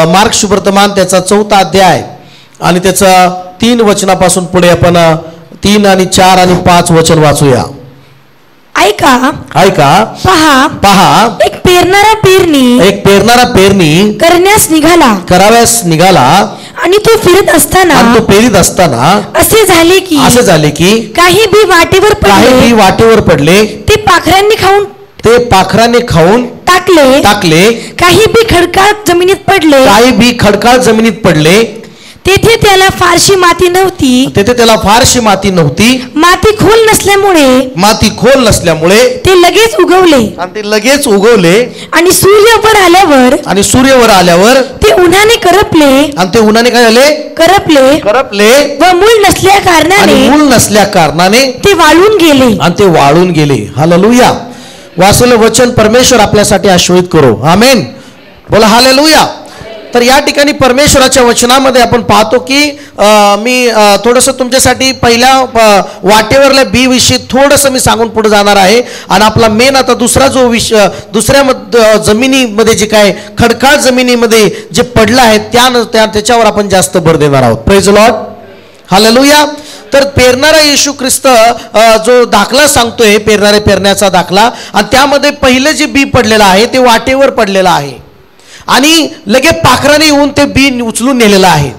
Mark शुभवर्तमान त्याचा 4था अध्याय आणि त्याचा 3 वचनापासून पुढे आपण 3 आणि 4 आणि 5 वचन वाचूया. ऐका पहा एक पेरणारा पेरणी करण्यास निघाला आणि तो फिरत असताना असे झाले की काही बी वाटेवर पडले. ते पाखरांनी खाऊन टाकले. काही बी खडकाळ जमिनीत पडले. तेथे त्याला फारशी माती नव्हती. माती खोल नसल्यामुळे ते लगेच उगवले. आणि सूर्य वर आल्यावर ते उन्हाने करपले व मूळ नसल्या कारणाने ते वाळून गेले. हालेलुया. वाचलेलं वचन परमेश्वर आपल्यासाठी आशीर्वाद करो. आमेन. बोला हालेलुया. तर या ठिकाणी परमेश्वराच्या वचनामध्ये आपण पाहतो की मी थोडंसं तुमच्यासाठी पहिल्या वाटेवरल्या बी विषयी थोडंसं मी सांगून पुढे जाणार आहे. आणि आपला मेन आता दुसरा जो विषय दुसऱ्या जमिनीमध्ये जे काय खडकाळ जमिनीमध्ये जे पडलं आहे त्याच्यावर आपण जास्त भर देणार आहोत. Praise Lord. हालेलुया. तर पेरणारा येशू ख्रिस्त जो दाखला सांगतोय पेरण्याचा दाखला, आणि त्यामध्ये पहिलं जे बी पडलेलं आहे ते वाटेवर पडलेलं आहे आणि लगे पाखराने येऊन ते बी उचलून नेलेलं आहे.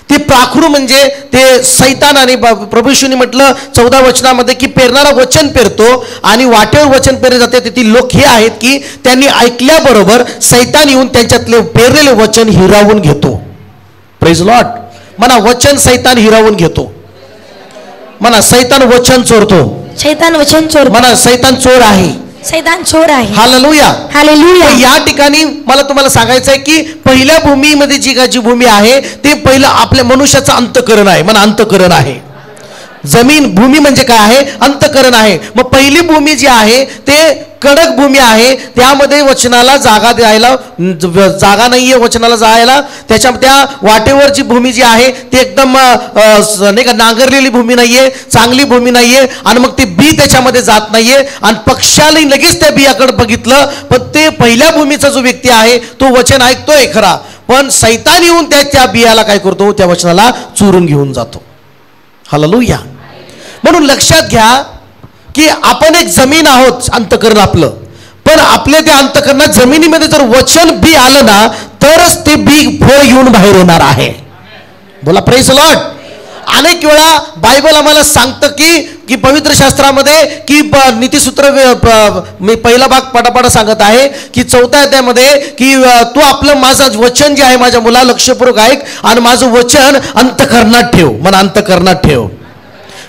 ते पाखरू म्हणजे ते सैतान. आणि प्रभू येशूने म्हटलं 14 वचनामध्ये की पेरणारा वचन पेरतो आणि वाटेवर वचन पेरले जाते. तेथील लोक हे आहेत की त्यांनी ऐकल्याबरोबर सैतान येऊन त्यांच्यातले पेरलेले वचन हिरावून घेतो. Praise Lord. म्हणा वचन सैतान हिरावून घेतो. म्हणा सैतान वचन चोरतो. म्हणा सैतान चोर आहे. हालेलुया. या ठिकाणी मला तुम्हाला सांगायचं आहे की पहिल्या भूमीमध्ये जी भूमी आहे ते पहिलं आपल्या मनुष्याचं अंतःकरण आहे. म्हणा अंतःकरण आहे. जमीन भूमी म्हणजे काय आहे? अंतःकरण आहे. मग पहिली भूमी जी आहे ते कडक भूमी आहे. त्यामध्ये वचनाला जागा नाहीये वचनाला जायला. त्या वाटेवर जी भूमी जी आहे ती एकदम नाही का नांगरलेली भूमी नाहीये, चांगली भूमी नाहीये. आणि मग ते बी त्याच्यामध्ये जात नाहीये आणि पक्षाला लगेच त्या बियाकडे बघितलं. पण ते पहिल्या भूमीचा जो व्यक्ती आहे तो वचन ऐकतोय खरा, पण सैतान येऊन त्या बियाला काय करतो? त्या वचनाला चोरून घेऊन जातो. हालेलुया. म्हणून लक्षात घ्या की आपण एक जमीन आहोत अंतःकरण आपलं, पण आपल्या त्या अंतःकरणात जमिनीमध्ये जर वचन बी आलं ना तरच ते बी फळ घेऊन बाहेर येणार आहे. बोला प्रेज लॉर्ड. अनेक वेळा बायबल आम्हाला सांगतं की पवित्र शास्त्रामध्ये की नीतिसूत्र मी पहिला भाग पटापट सांगत आहे की 4थ्या अध्यायामध्ये की तू आपलं माझं वचन जे आहे माझ्या मुला लक्षपूर्वक ऐक आणि माझं वचन अंतःकरणात ठेव. म्हणा अंतःकरणात ठेव.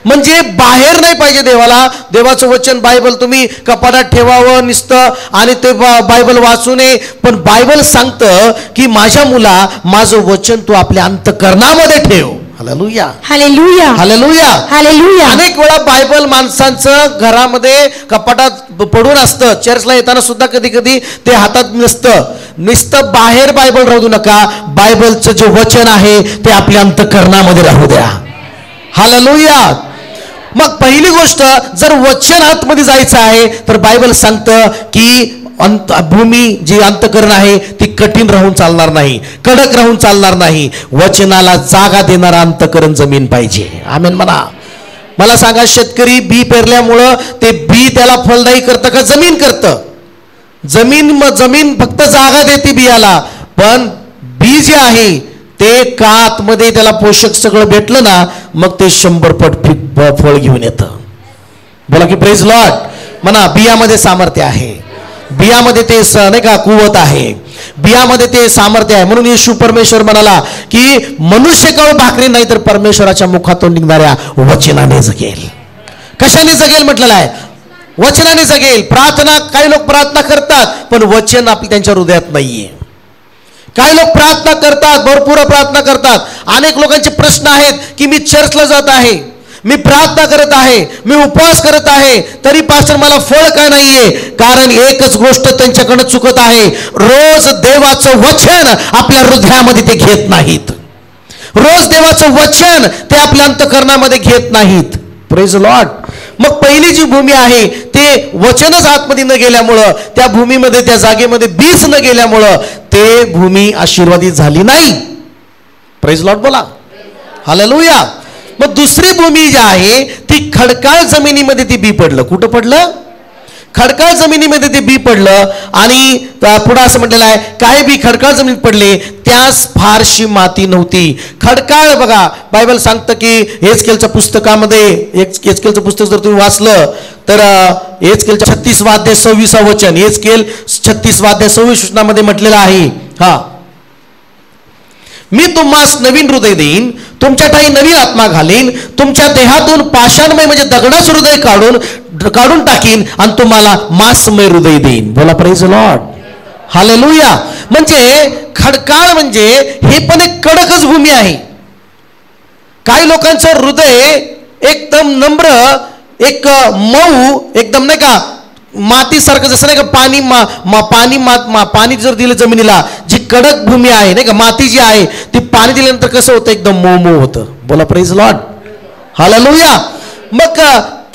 म्हणजे बाहेर नाही पाहिजे देवाचं वचन बायबल तुम्ही कपाटात ठेवावं नुसतं आणि ते बायबल वाचू नये. पण बायबल सांगतं की माझ्या मुला माझं वचन तू आपल्या अंतःकरणामध्ये ठेव. हालेलुया. हालेलुया. हालेलुया. हालेलुया. अनेक वेळा बायबल माणसांचं घरामध्ये कपाटात पडून असतं. चर्चला येताना सुद्धा कधी कधी ते हातात नुसतं बाहेर बायबल राहू नका. बायबलचं जे वचन आहे ते आपल्या अंतःकरणामध्ये राहू द्या. हालेलुया. मग पहिली गोष्ट जर वचन आतमध्ये जायचं आहे तर बायबल सांगतं की भूमी जी अंतःकरण आहे ती कठीण राहून चालणार नाही, कडक राहून चालणार नाही. वचनाला जागा देणारा अंतःकरण जमीन पाहिजे. आमेन म्हणा. मला सांगा शेतकरी बी पेरल्यामुळं ते बी त्याला फलदायी करतं का जमीन करतं? जमीन फक्त जागा देते बियाला, पण बी जे आहे ते का आतमध्ये त्याला पोषक सगळं भेटलं ना मग ते 100 पट फळ घेऊन येतं. बोला की प्रेज लॉर्ड. म्हणा बियामध्ये सामर्थ्य आहे. बियामध्ये ते नाही का कुवत आहे. बियामध्ये ते सामर्थ्य आहे. म्हणून येशू परमेश्वर म्हणाला की मनुष्य केवळ भाकरी नाही तर परमेश्वराच्या मुखातून निघणाऱ्या वचनाने जगेल. कशाने जगेल म्हटलेलं आहे? वचनाने जगेल. प्रार्थना, काही लोक प्रार्थना करतात पण वचन आपल्या त्यांच्या हृदयात नाहीये. काही लोक प्रार्थना करतात, भरपूर प्रार्थना करतात. अनेक लोकांचे प्रश्न आहेत की मी चर्चला जात आहे, मी प्रार्थना करत आहे, मी उपवास करत आहे, तरी पास्टर मला फळ का नाहीये? कारण एकच गोष्ट त्यांच्याकडे चुकत आहे. रोज देवाचं वचन आपल्या हृदयामध्ये ते घेत नाहीत. रोज देवाचं वचन ते आपल्या अंतःकरणामध्ये घेत नाहीत. Praise Lord. मग पहिली जी भूमी आहे ते वचनच आतमध्ये न गेल्यामुळं, त्या भूमीमध्ये, त्या जागेमध्ये बीज न गेल्यामुळं ते भूमी आशीर्वादित झाली नाही. प्रेज लॉर्ड बोला. हालेलुया. मग दुसरी भूमी जी आहे ती खडकाळ जमिनीमध्ये ती बी पडलं. कुठं पडलं? खडकाळ जमिनीमध्ये ते बी पडलं. आणि पुढं असं म्हटलेलं आहे, काय बी खडकाळ जमिनीत पडले, त्यास फारशी माती नव्हती. खडकाळ बघा, बायबल सांगतं की एचकेलच्या पुस्तकामध्ये, एचकेलचं पुस्तक जर तुम्ही वाचलं तर एचकेलच्या 36 वचन, एचकेल 36 वचनामध्ये म्हटलेलं आहे, हा, मी तुम्हास नवीन हृदय देईन, तुमच्या ठाई नवीन आत्मा घालीन, तुमच्या देहातून पाषाणमय म्हणजे दगडाचं हृदय काढून टाकीन आणि तुम्हाला मांसमय हृदय देईन. बोला प्रेज लॉर्ड. हालेलुया. म्हणजे खडकाळ म्हणजे हे पण एक कडकच भूमी आहे. काही लोकांचं हृदय एकदम नम्र, एक मऊ, एकदम नाही का मातीसारखं, जसं नाही का पाणी जर दिलं जमिनीला, जी कडक भूमी आहे नाही का, माती जी आहे ती पाणी दिल्यानंतर कसं होतं, एकदम मऊ मऊ होतं. बोला प्रेज लॉर्ड. हालेलुया. मग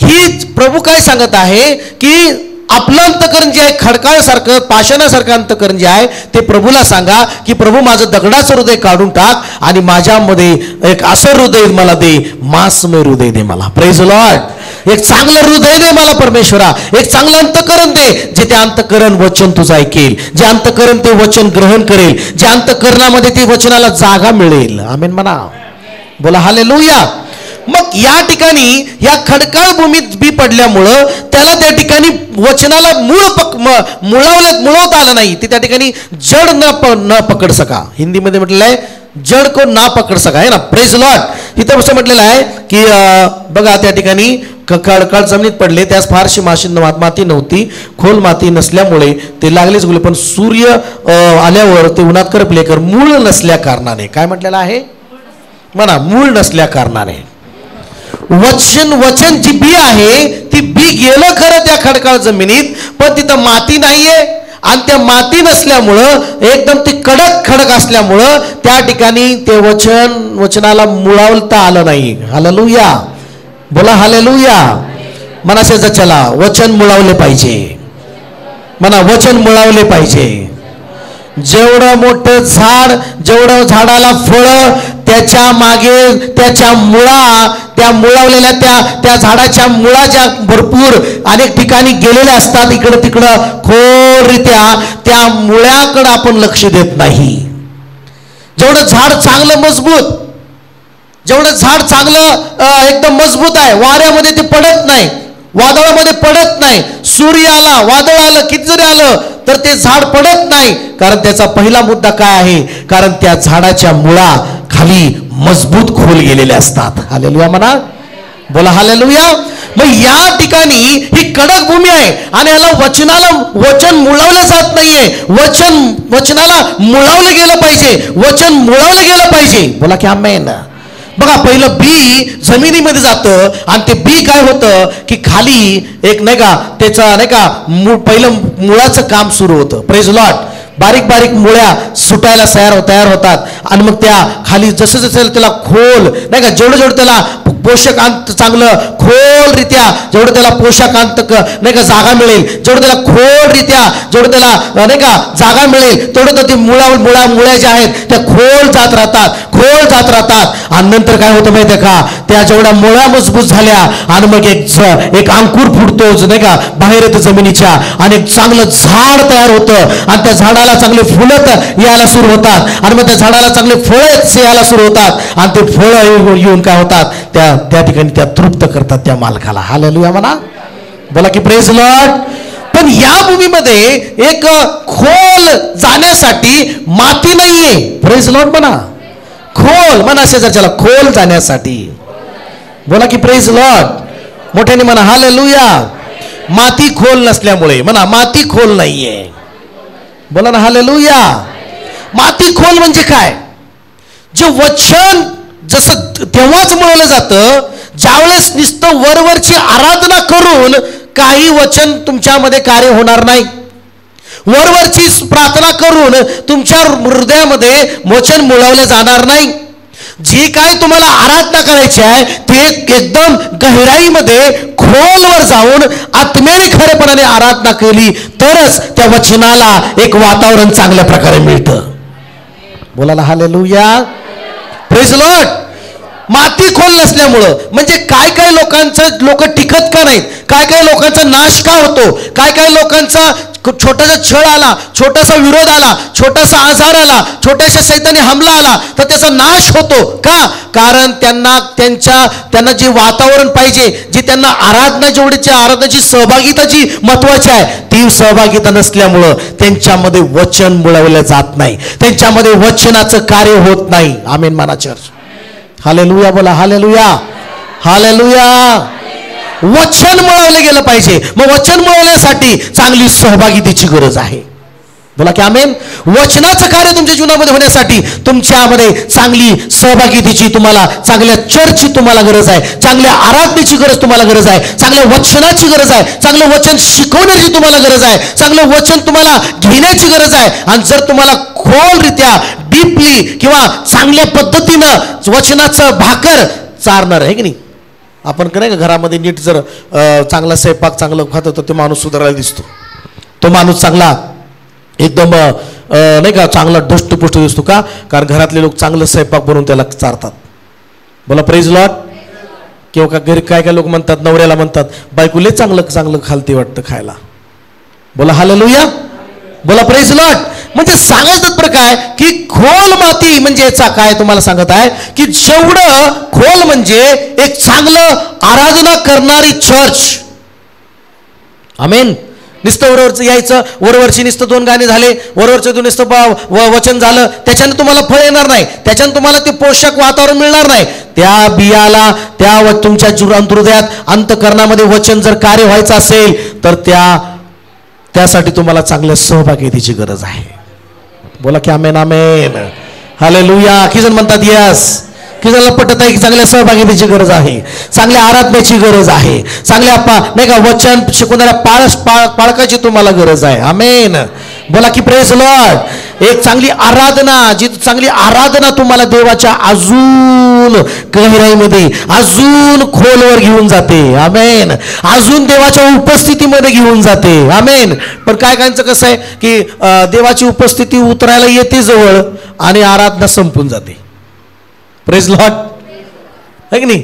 ही प्रभू काय सांगत आहे की आपलं अंतकरण जे आहे खडकाळसारखं, पाषाणासारखं अंतकरण जे आहे ते प्रभूला सांगा की प्रभू माझं दगडाचं हृदय काढून टाक आणि माझ्यामध्ये एक असं हृदय मला दे, मांसमय हृदय दे मला. Praise Lord. एक चांगलं हृदय दे मला परमेश्वरा, एक चांगलं अंतकरण दे, जे ते अंतकरण वचन तुझं ऐकेल, जे अंतकरण ते वचन ग्रहण करेल, जे अंतकरणामध्ये ते वचनाला जागा मिळेल. आमेन म्हणा. बोला हालेलुया. मग या ठिकाणी या खडकाळ भूमीत बी पडल्यामुळं त्याला त्या ठिकाणी वचनाला मुळवता आलं नाही. ते त्या ठिकाणी जड न पकड सका. हिंदीमध्ये म्हटलेलं आहे जड को ना पकड सका, आहे ना. Praise Lord. इथं असं म्हटलेलं आहे की बघा त्या ठिकाणी खडकाळ जमिनीत पडले, त्यास फारशी माती नव्हती, खोल माती नसल्यामुळे ते लागलेच गेले. पण सूर्य आल्यावर ते उन्हात करपले, कर मूळ नसल्या कारणाने. काय म्हटलेलं आहे म्हणा? मूळ नसल्या कारणाने. वचन जी बी आहे ती बी गेलं खरं त्या खडकाळ जमिनीत, पण तिथं माती नाहीये. आणि त्या माती नसल्यामुळं, एकदम ती खडक असल्यामुळं त्या ठिकाणी ते वचनाला मुळावता आलं नाही. हालेलुया. बोला हालेलुया. मनाचे चला वचन मुळावले पाहिजे. म्हणा वचन मुळावले पाहिजे. जेवढं मोठं झाड, जेवढं झाडाला फळं, त्याच्या मागे त्याच्या मुळा, त्या मुळावलेल्या त्या झाडाच्या मुळा ज्या भरपूर अनेक ठिकाणी गेलेल्या असतात, इकडं तिकडं खोलरित्या, त्या मुळ्याकडं आपण लक्ष देत नाही. जेवढं झाड चांगलं मजबूत, जेवढं झाड चांगलं एकदम मजबूत आहे, वाऱ्यामध्ये ते पडत नाही, वादळामध्ये पडत नाही. सूर्य आला, वादळ आलं, किती जरी आलं तर ते झाड पडत नाही. कारण त्याचा पहिला मुद्दा काय आहे? कारण त्या झाडाच्या मुळा खाली मजबूत खोल गेलेले असतात. हालेलुया म्हणा. बोला हालेलुया. मग या ठिकाणी ही कडक भूमी आहे आणि याला वचन मुळवलं जात नाहीये. वचनाला मुळवलं गेलं पाहिजे, वचन मुळवलं गेलं पाहिजे. बोला की आमेन. बघा पहिलं बी जमिनीमध्ये जातं आणि ते बी काय होतं की खाली एक नाही का त्याचं नाही का पहिलं मुळाचं काम सुरू होतं. Praise Lord. बारीक बारीक मुळ्या सुटायला तयार होतात आणि मग त्या खाली जसं जसं त्याला खोल नाही का, जेवढं त्याला पोषकांत चांगलं खोलरित्या, जेवढं त्याला पोषकांत नाही का जागा मिळेल, जेवढं त्याला खोलरित्या, जेवढं त्याला नाही का जागा मिळेल, तेवढं तर ते मुळ्या ज्या आहेत त्या खोल जात राहतात. आणि नंतर काय होतं माहिती आहे का, त्या जेवढ्या मुळ्या मजबूत झाल्या आणि मग एक अंकुर फुटतो नाही का बाहेर येतं जमिनीच्या, आणि एक चांगलं झाड तयार होतं आणि त्या झाडाला चांगले फुलं यायला सुरू होतात आणि मग त्या झाडाला चांगले फळं यायला सुरू होतात आणि ते फळं येऊन काय होतात, त्या ठिकाणी त्या तृप्त करतात त्या मालकाला. हालेलुया म्हणा. बोला की प्रेज लॉर्ड. पण या भूमीमध्ये एक खोल जाण्यासाठी माती नाहीये. प्रेज लॉर्ड म्हणा. खोल म्हणा शेजारच्याला, खोल जाण्यासाठी. बोला की प्रेज लॉर्ड. मोठ्याने म्हणा हालेलुया. माती खोल नसल्यामुळे म्हणा, माती खोल नाहीये. बोला ना हालेलुया. माती खोल म्हणजे काय? जे वचन जसं तेव्हाच मिळवलं जातं ज्यावेळेस नुसतं वरवरची आराधना करून काही वचन तुमच्यामध्ये कार्य होणार नाही. वरवरची प्रार्थना करून तुमच्या हृदयामध्ये वचन मुळवले जाणार नाही. जी काय तुम्हाला आराधना करायची आहे ते एकदम गहिराईमध्ये खोलवर जाऊन आत्म्याने खरेपणाने आराधना केली तरच त्या वचनाला एक वातावरण चांगल्या प्रकारे मिळतं. बोलायला हालेलुया, प्रेज लॉर्ड. माती खोल नसल्यामुळं म्हणजे काय काय लोकांचं लोक टिकत का नाहीत, काय काय लोकांचा नाश का होतो, काय काय लोकांचा छोटासा छळ आला, छोटासा विरोध आला, छोटासा आजार आला, छोट्याशा शैतानी हमला आला तर त्याचा नाश होतो का? कारण त्यांना जे वातावरण पाहिजे, जी त्यांना आराधना जेवढीची आराधनाची सहभागिता जी महत्वाची आहे ती सहभागिता नसल्यामुळं त्यांच्यामध्ये वचन मिळवलं जात नाही, त्यांच्यामध्ये वचनाचं कार्य होत नाही. आमेन म्हणा चर्च. हालेलुया बोला, हालेलुया, हालेलुया. वचन मिळवलं गेलं पाहिजे. मग वचन मिळवण्यासाठी चांगली सहभागितेची गरज आहे. बोला की आमेन. वचनाचं कार्य तुमच्या जीवनामध्ये होण्यासाठी तुमच्यामध्ये चांगली सहभागितेची, तुम्हाला चांगल्या चर्चची तुम्हाला गरज आहे, चांगल्या आराधनेची गरज तुम्हाला गरज आहे, चांगल्या वचनाची गरज आहे, चांगलं वचन शिकवण्याची तुम्हाला गरज आहे, चांगलं वचन तुम्हाला घेण्याची गरज आहे. आणि जर तुम्हाला खोलरित्या डीपली किंवा चांगल्या पद्धतीनं वचनाचं भाकर चारणार आहे की नाही, आपण नाही का घरामध्ये नीट जर चांगला स्वयंपाक चांगलं खातो तर तो माणूस सुधारायला दिसतो, तो माणूस चांगला एकदम नाही का चांगला धष्टपुष्ट दिसतो का? कारण घरातले लोक चांगलं स्वयंपाक बनवून त्याला चारतात. बोला प्रेज लॉर्ड. किंवा का घरी काय काय लोक म्हणतात, नवऱ्याला म्हणतात बायकोले चांगलं चांगलं खालते वाटतं खायला. बोला हालेलुया, बोला प्रेज लॉर्ड. म्हणजे सांगायचं तात्पर्य काय की खोल माती म्हणजे याचा काय तुम्हाला सांगत आहे की जेवढं खोल म्हणजे एक चांगलं आराधना करणारी चर्च. आमेन. नुसतं वरवरचं यायचं, वरवरची नुसतं 2 गाणी झाले, वरवरचं नुसतं वचन झालं, त्याच्यानं तुम्हाला फळ येणार नाही, त्याच्यानं तुम्हाला ते पोषक वातावरण मिळणार नाही. त्या बियाला त्या तुमच्या हृदयात अंतःकरणामध्ये वचन जर कार्य व्हायचं असेल तर त्यासाठी तुम्हाला चांगल्या सहभागितेची गरज आहे. बोला की आमेन, आमेन, हालेलुया. की जण म्हणतात यस, की जणाला पटत आहे की चांगल्या सहभागितेची गरज आहे, चांगल्या आराधनेची गरज आहे, चांगल्या नाही का वचन शिकवणाऱ्या पाळकाची तुम्हाला गरज आहे. आमेन. बोला की प्रेज लॉर्ड. एक चांगली आराधना, जी चांगली आराधना तुम्हाला देवाच्या अजून गहिराईमध्ये, अजून खोलवर घेऊन जाते. आमेन. अजून देवाच्या उपस्थितीमध्ये घेऊन जाते. आमेन. पण काय कायचं कसं आहे की देवाची उपस्थिती उतरायला येते जवळ आणि आराधना संपून जाते. Praise Lord. है की नाही?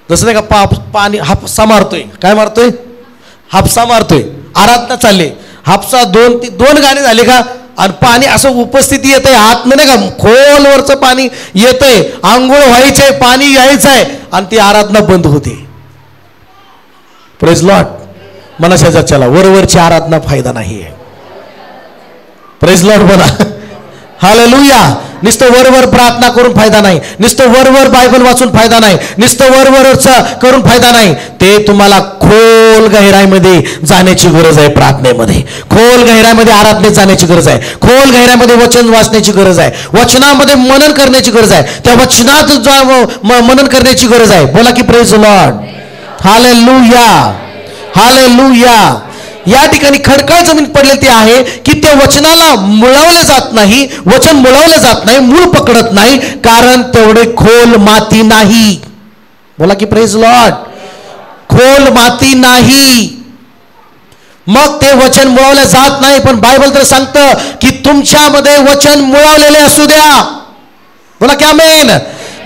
जसं नाही का पाणी हापसा मारतोय, काय मारतोय? हापसा मारतोय. आराधना चालले, हापसा 2 गाणे झाले का आणि पाणी असं उपस्थिती येतंय, हात नाही का खोलवरचं पाणी येतंय, आंघोळ व्हायचंय, पाणी यायचंय आणि ती आराधना बंद होते. Praise Lord. मनाच्या चला वरवरची आराधना फायदा नाही आहे. प्रेज लॉर्ड बोला. हालेलुया. नुसतं वरवर प्रार्थना करून फायदा नाही, नुसतं वरवर बायबल वाचून फायदा नाही, नुसतं वरवरच करून फायदा नाही. ते तुम्हाला खोल गहिराईमध्ये जाण्याची गरज आहे. प्रार्थनेमध्ये खोल गहिराईमध्ये आराधनेत जाण्याची गरज आहे. खोल गहिराईमध्ये वचन वाचण्याची गरज आहे. वचनामध्ये मनन करण्याची गरज आहे. त्या वचनात मनन करण्याची गरज आहे. बोला की प्रेज लॉर्ड. Hallelujah, hallelujah. या ठिकाणी खडकाळ जमीन पडलेली आहे की त्या वचनाला मुळवलं जात नाही, वचन मुळवलं जात नाही, मूळ पकडत नाही, कारण तेवढे खोल माती नाही. बोला की प्रेज लॉर्ड. खोल माती नाही, मग ते वचन मुळवलं जात नाही. पण बायबल तर सांगतं की तुमच्यामध्ये वचन मुळवलेले असू द्या. बोला की आमेन.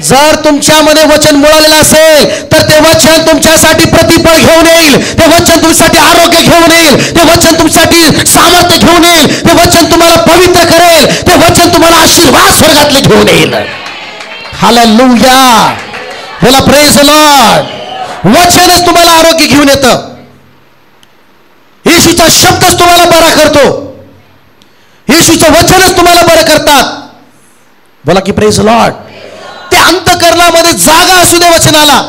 जर तुमच्यामध्ये वचन मुळालेलं असेल तर ते वचन तुमच्यासाठी प्रतिफळ घेऊन येईल, ते वचन तुमच्यासाठी आरोग्य घेऊन येईल, ते वचन तुमच्यासाठी सामर्थ्य घेऊन येईल, ते वचन तुम्हाला पवित्र करेल, ते वचन तुम्हाला आशीर्वाद स्वर्गातले घेऊन येईल. हालेलुया. बोला प्रेज लॉर्ड. वचनच तुम्हाला आरोग्य घेऊन येतं. येशूचा शब्दच तुम्हाला बरा करतो. येशूचं वचनच तुम्हाला बरं करतात. बोला की प्रेज लॉर्ड. त्या अंतःकरणामध्ये जागा असू दे वचनाला,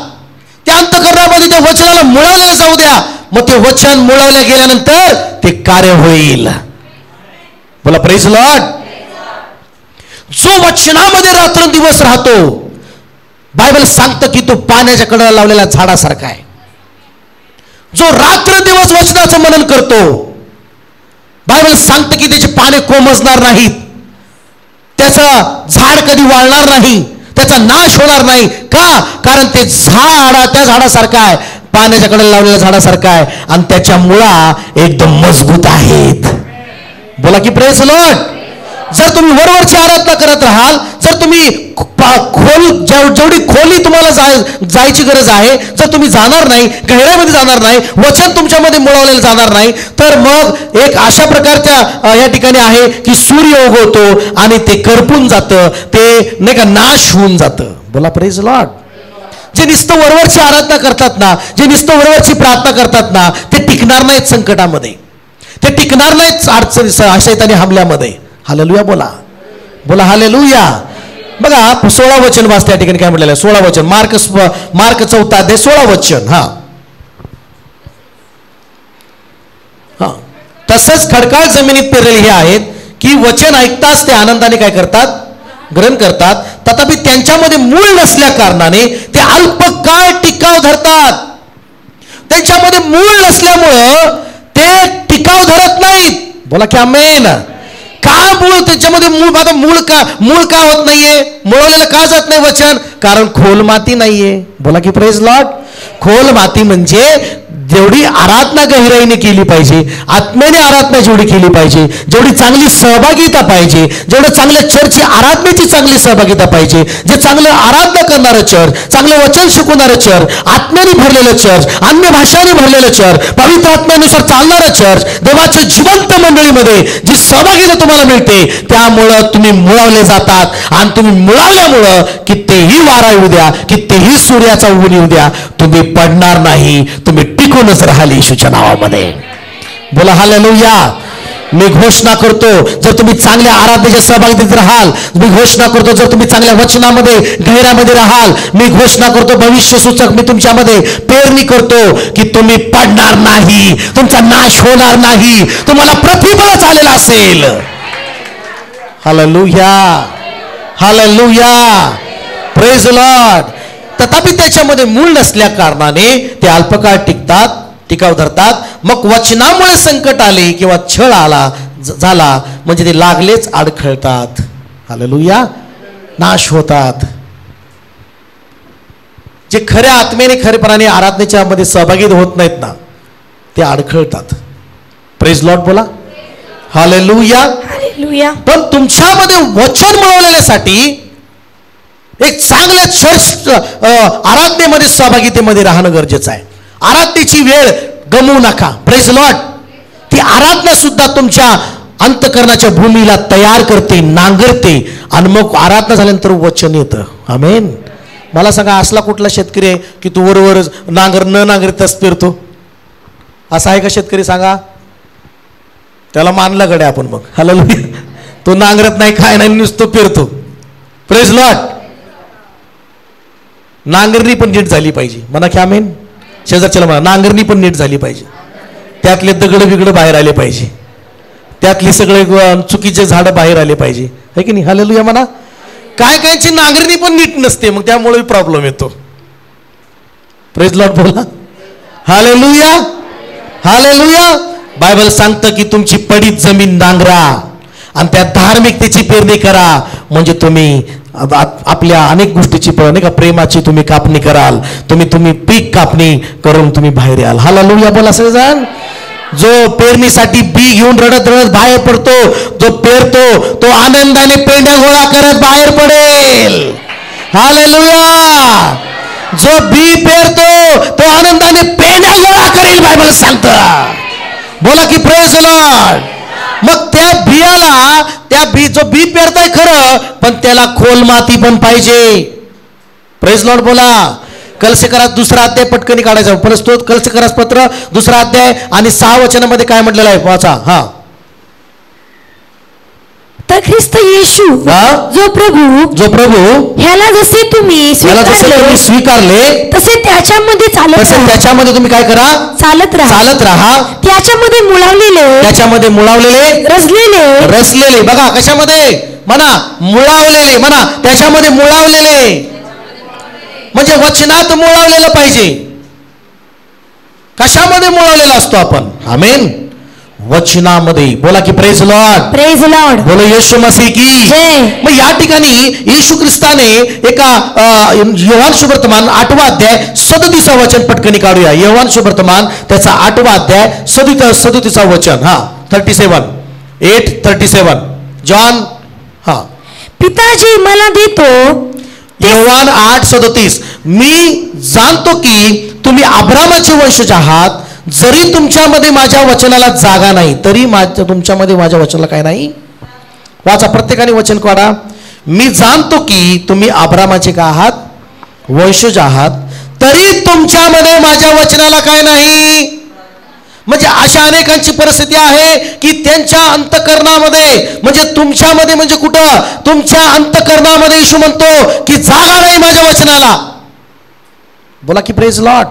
त्या अंतःकरणामध्ये त्या वचनाला मुळवले जाऊ द्या. मग ते वचन मुळवले गेल्यानंतर ते कार्य होईल. बोला प्रेज लॉर्ड. जो वचनामध्ये रात्रंदिवस राहतो, बायबल सांगतं की तो पाण्याच्या कडेला लावलेल्या झाडासारखा आहे. जो रात्रंदिवस वचनाचं मनन करतो, बायबल सांगतं की त्याची पाने कोमजणार नाहीत, त्याचं झाड कधी वाळणार नाही, त्याचा नाश होणार नाही. का? कारण ते झाड त्या झाडासारखं आहे. पाण्याच्या कडेला लावलेल्या झाडासारखा आहे आणि त्याच्या मुळा एकदम मजबूत आहेत. बोला की प्रेज द लॉर्ड. जर तुम्ही वरवरची आराधना करत राहाल, जर तुम्ही जेवढी खोली तुम्हाला जायची गरज आहे, जर तुम्ही जाणार नाही, गहिऱ्यामध्ये जाणार नाही, वचन तुमच्यामध्ये मुळवलेलं जाणार नाही, तर मग एक अशा प्रकारच्या या ठिकाणी आहे की सूर्य उगवतो आणि ते करपून जातं, ते नाही का नाश होऊन जातं. बोला प्रेज द लॉर्ड. जे नुसतं वरवरची आराधना करतात ना, जे नुसतं वरवरची प्रार्थना करतात ना, ते टिकणार नाहीत संकटामध्ये, ते टिकणार नाहीत अडचणी शैतानी हमल्यामध्ये. हालेलुया बोला, बोला हालेलुया. बघा 16 वचन वाचते या ठिकाणी काय म्हटलेलं आहे. 16 वचन, मार्क 4 अध्याय 16 वचन. हा तसंच खडकाळ जमिनीत पेरलेले हे आहेत की वचन ऐकताच ते आनंदाने काय करतात, ग्रहण करतात, तथापि त्यांच्यामध्ये मूळ नसल्या कारणाने ते अल्पकाळ टिकाव धरतात. त्यांच्यामध्ये मूळ नसल्यामुळं ते टिकाव धरत नाहीत. बोला की आमेन. का मूळ त्याच्यामध्ये मूळ का होत नाहीये, मुळवलेलं का जात नाही वचन? कारण खोल माती नाहीये. बोला की प्रेज लॉर्ड. खोल माती म्हणजे जेवढी आराधना गहिराईने केली पाहिजे, आत्म्याने आराधना जेवढी केली पाहिजे, जेवढी चांगली सहभागिता पाहिजे, जेवढं चांगल्या चर्चची आराधनेची चांगली सहभागिता पाहिजे, जे चांगलं आराधना करणारं चर्च, चांगलं वचन शिकवणारं चर्च, आत्म्याने भरलेलं चर्च, अन्य भाषाने भरलेलं चर्च, पवित्र आत्म्यानुसार चालणारं चर्च, देवाच्या जिवंत मंडळीमध्ये जी सहभागिता तुम्हाला मिळते, त्यामुळं तुम्ही मुळवले जातात. आणि तुम्ही मुळवल्यामुळं कितीही वारा येऊ द्या, कितीही सूर्याचा ऊन येऊ द्या, तुम्ही पडणार नाही, तुम्ही टिकूनच राहाल येशूच्या नावामध्ये. बोला हालेलुया. मी घोषणा करतो, जर तुम्ही चांगल्या आराधनेच्या सहभागितेत राहाल, मी घोषणा करतो, जर तुम्ही चांगल्या वचनामध्ये गहिऱ्यामध्ये राहाल, मी घोषणा करतो, भविष्य सूचक मी तुमच्यामध्ये पेरणी करतो की तुम्ही पडणार नाही, तुमचा नाश होणार नाही, तुम्हाला प्रतिफळ आलेलं असेल. Hallelujah, hallelujah, praise the Lord. तथापि त्याच्यामध्ये मूळ नसल्या कारणाने ते अल्पकाळ टिकतात, टिकाव धरतात. मग वचनामुळे संकट आले किंवा छळ झाला म्हणजे ते लागलेच अडखळतात. हालेलुया, नाश होतात. जे खऱ्या आत्म्याने खरेपणाने आराधनेच्या मध्ये सहभागी होत नाहीत ना, ते अडखळतात. प्रेज लॉर्ड बोला. Hallelujah, hallelujah. पण तुमच्यामध्ये वचन मिळवलेल्यासाठी एक चांगल्या चर्च आराधनेमध्ये सहभागितेमध्ये राहणं गरजेचं आहे. आराधनेची वेळ गमवू नका. Praise Lord. ती आराधना सुद्धा तुमच्या अंतकरणाच्या भूमीला तयार करते, नांगरते आणि मग आराधना झाल्यानंतर वचन येतं. आमेन. मला सांगा, असला कुठला शेतकरी आहे की तू वरवर न नांगरताच पेरतो? असा आहे का शेतकरी? सांगा. त्याला मानला गड्या आपण मग. हालेलुया. तो नांगरत नाही, काय नाही, नुसतं पेरतो. Praise Lord. नांगरणी पण नीट झाली पाहिजे. म्हणा की आमेन. शेजारच्याला म्हणा, नांगरणी पण नीट झाली पाहिजे. त्यातले दगड बिगड बाहेर आले पाहिजे, त्यातले सगळे चुकीचे झाडं बाहेर आले पाहिजे, है की नाही? हालेलुया म्हणा. काय कायची नांगरणी पण नीट नसते, मग त्यामुळे प्रॉब्लेम येतो. प्रेज लॉर्ड बोला. Hallelujah, hallelujah. बायबल सांगतं की तुमची पडीत जमीन नांगरा आणि त्या धार्मिकतेची पेरणी करा, म्हणजे तुम्ही आपल्या अनेक गोष्टीची नाही का प्रेमाची तुम्ही कापणी कराल. तुम्ही पीक कापणी करून तुम्ही बाहेर याल. हालेलुया बोला सगळेजण. जो पेरणीसाठी बी घेऊन रडत रडत बाहेर पडतो, जो पेरतो तो आनंदाने पेंड्या गोळा करत बाहेर पडेल. हालेलुया. जो बी पेरतो तो आनंदाने पेंड्या गोळा करेल, बायबल सांगतं. बोला की प्रेज द लॉर्ड. मग त्या बियाला जो बी पेरताय खरं, पण त्याला खोल माती पण पाहिजे. प्रेज लॉर्ड बोला. कलशकरात 2 अध्याय पटकनी काढायचा. परत तो कलशकरास पत्र 2 अध्याय आणि 6 वचनामध्ये काय म्हटलेलं आहे वाचा. हा. तर ख्रिस्त येशू जो प्रभू ह्याला जसे तुम्ही स्वीकारले तसे त्याच्यामध्ये तुम्ही काय करा? चालत राहा. त्याच्यामध्ये मुळावलेले रसलेले. बघा कशामध्ये? म्हणा मुळावलेले. म्हणा त्याच्यामध्ये मुळावलेले, म्हणजे वचनात मुळावलेलं पाहिजे. कशामध्ये मुळावलेला असतो आपण? आमेन. वचनामध्ये. बोला की प्रेज लॉर्ड. Praise Lord. बोलो येशू मसीह की जय. मग या ठिकाणी येशू ख्रिस्ताने एका योहान सुवर्तमान 8वा अध्याय 37 वचन पटकनी काढूया. योहान सुवर्तमान त्याचा 8वा अध्याय 37 वचन. 8:37 जॉन. पिताजी मला देतो. योहान 8:37 मी जाणतो की तुम्ही अब्रामाचे वंशज आहात, जरी तुमच्यामध्ये माझ्या वचनाला जागा नाही तरी तुमच्यामध्ये माझ्या वचनाला काय नाही. वाचा, प्रत्येकाने वचन काढा. मी जाणतो की तुम्ही अब्रामाचे का आहात, वंशज आहात, तरी तुमच्यामध्ये माझ्या वचनाला काय नाही. म्हणजे अशा अनेकांची परिस्थिती आहे की त्यांच्या अंतकरणामध्ये, म्हणजे तुमच्यामध्ये, म्हणजे कुठं, तुमच्या अंतकरणामध्ये येशू म्हणतो की जागा नाही माझ्या वचनाला. बोला की प्रेज लॉर्ड.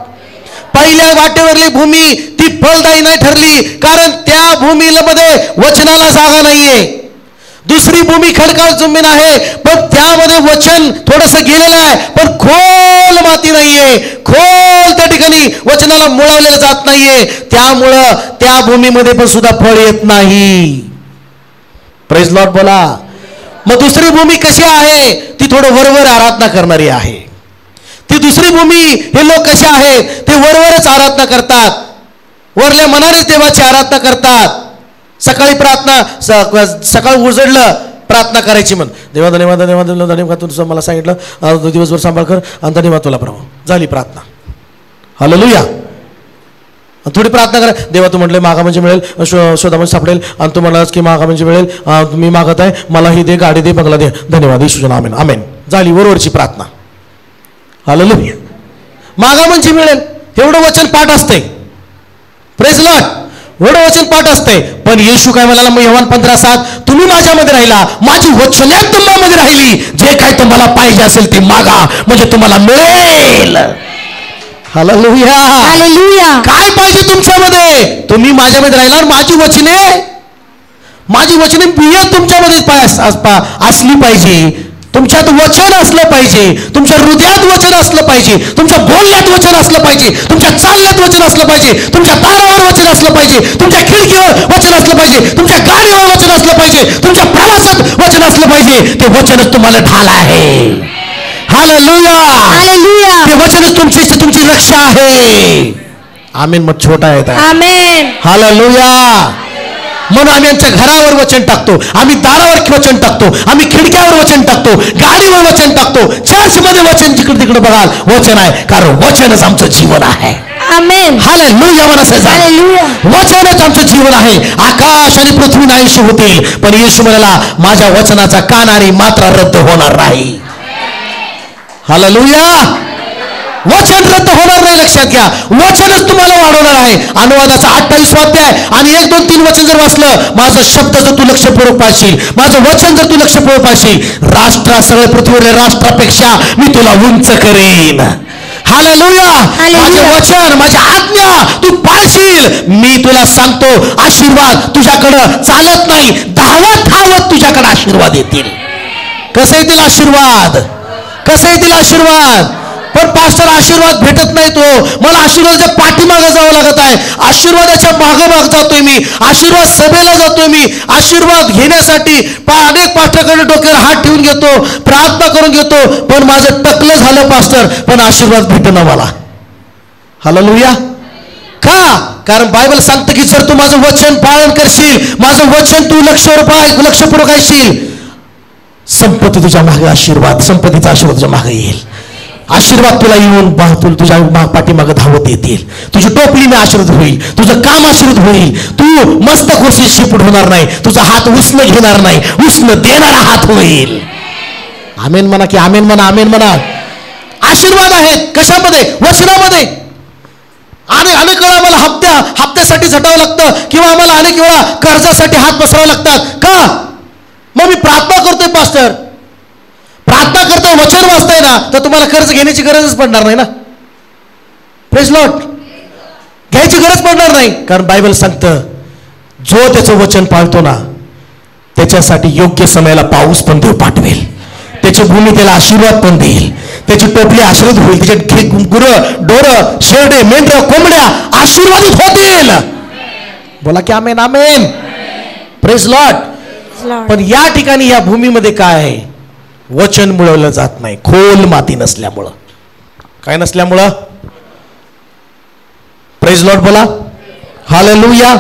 पहिल्या वाटेवरली भूमी ती फलदायी नाही ठरली, कारण त्या भूमीला मध्ये वचनाला जागा नाहीये. दुसरी भूमी खडकाळ जमीन आहे, पण त्यामध्ये वचन थोडस गेलेलं आहे, पण खोल माती नाहीये, खोल त्या ठिकाणी वचनाला मुळवलेलं जात नाहीये, त्यामुळं त्या भूमीमध्ये पण सुद्धा फळ येत नाही. प्रेज लॉर्ड बोला. मग दुसरी भूमी कशी आहे, ती थोडं वरवर आराधना करणारी आहे. ती दुसरी भूमी हे लोक कसे आहेत, ते वरवरच आराधना करतात, वरल्या मनानेच देवाची आराधना करतात. सकाळी प्रार्थना, सकाळ उजडलं प्रार्थना करायची, म्हण देवा धन्यवाद धन्यवाद धन्यवाद, तुझं मला सांगितलं दिवसभर सांभाळ कर आणि धन्यवाद तुला प्रभू. झाली प्रार्थना. हालेलुया. थोडी प्रार्थना करा. देवा तू म्हटले मागा म्हणजे मिळेल, शोधा म्हणजे सापडेल, आणि तू म्हणालास की मागा म्हणजे मिळेल, मी मागत आहे, मला ही दे, गाडी दे, बंगला दे, धन्यवाद येशूच्या नावाने, आमेन. झाली वरवरची प्रार्थना. हालेलुया. मागा म्हणजे मिळेल एवढं वचन पाठ असते. Praise Lord. एवढं वचन पाठ असते, पण येशू काय म्हणाला मग योहान 15:7 तुम्ही माझ्यामध्ये राहिला, माझी वचने तुम्हामध्ये राहिली, जे काय तुम्हाला पाहिजे असेल ते मागा म्हणजे तुम्हाला मिळेल. हालेलुया. हालेलुया. काय पाहिजे तुमच्यामध्ये, तुम्ही माझ्यामध्ये राहिला, माझी वचने बिया तुमच्यामध्ये असली पाहिजे. तुमच्यात वचन असलं पाहिजे, तुमच्या हृदयात वचन असलं पाहिजे, तुमच्या बोलण्यात वचन असलं पाहिजे, तुमच्या चालण्यात वचन असलं पाहिजे, तुमच्या दारावर वचन असलं पाहिजे, तुमच्या खिडकीवर वचन असलं पाहिजे, तुमच्या गाडीवर वचन असलं पाहिजे, तुमच्या प्रवासात वचन असलं पाहिजे. ते वचनच तुम्हाला ढाल आहे. हालेलुया. हालेलुया. ते वचनच तुमची रक्षा आहे. आमेन. मग छोटा आहे. आमेन. हालेलुया. म्हणून आम्ही आमच्या घरावर वचन टाकतो, आम्ही दारावर वचन टाकतो, आम्ही खिडक्यावर वचन टाकतो, गाडीवर वचन टाकतो, चर्चमध्ये वचन, जिकडे तिकडे बघाल वचन आहे, कारण वचनच आमचं जीवन आहे. आमेन. हालेलुया. हालेलुया. वचनच आमचं जीवन आहे. आकाश आणि पृथ्वी नाहीशी होतील, पण येशू म्हणाला माझ्या वचनाचा कान आणि मात्रा रद्द होणार नाही. हालेलुया. वचन रद्द होणार नाही. लक्षात घ्या, वचनच तुम्हाला वाढवणार आहे. अनुवादाचा 28 अध्याय आणि 1, 2, 3 वचन जर वाचलं, माझं शब्द जर तू लक्षपूर्वक पाहशील, माझं वचन जर तू लक्षपूर्वक पाहशील, सगळ्या पृथ्वीवरील राष्ट्रापेक्षा मी तुला उंच करेन. हालेलुया. माझे वचन, माझ्या आज्ञा तू पाळशील, मी तुला सांगतो आशीर्वाद तुझ्याकडं चालत नाही, धावत धावत तुझ्याकडे आशीर्वाद येतील. कसे येतील आशीर्वाद, कसे येतील आशीर्वाद. पण पास्टर आशीर्वाद भेटत नाही, तो मला आशीर्वादाच्या पाठीमागे जावं लागत आहे, आशीर्वादाच्या मागोमाग जातोय मी, आशीर्वाद सभेला जातोय मी, आशीर्वाद घेण्यासाठी अनेक पास्टरकडे डोक्यावर हात ठेवून घेतो, प्रार्थना करून घेतो, पण माझं टकलं झालं पास्टर, पण आशीर्वाद भेटेना मला. हालेलुया. का? कारण बायबल सांगतं की जर तू माझं वचन पालन करशील, माझं वचन तू लक्षपूर्वक ऐकशील, संपत्ती तुझ्या मागे, आशीर्वाद, संपत्तीचा आशीर्वाद तुझ्या मागे येईल. आशीर्वाद तुला येऊन तुझ्या पाठीमागे धावत येतील. तुझी टोपलीने आशीर्वाद होईल, तुझं काम आशीर्वाद होईल, तू मस्त खुर्ची शिपूट होणार नाही, तुझा हात उसनं घेणार नाही, उसनं देणारा हात होईल. आमेन म्हणा की आमेन म्हणा. आमेन म्हणा. आशीर्वाद आहेत कशामध्ये, वचनामध्ये. आणि अनेक वेळा आम्हाला हप्त्यासाठी झटावं लागतं, किंवा आम्हाला अनेक वेळा कर्जासाठी हात पसरावे लागतात. का? मग मी प्रार्थना करतोय पास्टर, प्रार्थना करतोय, वचन वाचताय ना, तर तुम्हाला कर्ज घेण्याची गरजच पडणार नाही ना. Praise Lord. घ्यायची गरज पडणार नाही, कारण बायबल सांगतं जो त्याचं वचन पाळतो ना, त्याच्यासाठी योग्य समयाला पाऊस पण देव पाठवेल, त्याची भूमी त्याला आशीर्वाद पण देईल, त्याची टोपली आशीर्वाद होईल, त्याचे गुरं, डोरं, शेरडे, मेंढरं, कोंबड्या आशीर्वादित होतील. बोला की आमेन आमेन. Praise Lord. पण या ठिकाणी या भूमीमध्ये काय आहे? वचन मिळवलं जात नाही, खोल माती नसल्यामुळं. काय नसल्यामुळं? प्रेज लॉर्ड बोला. हालेलुया.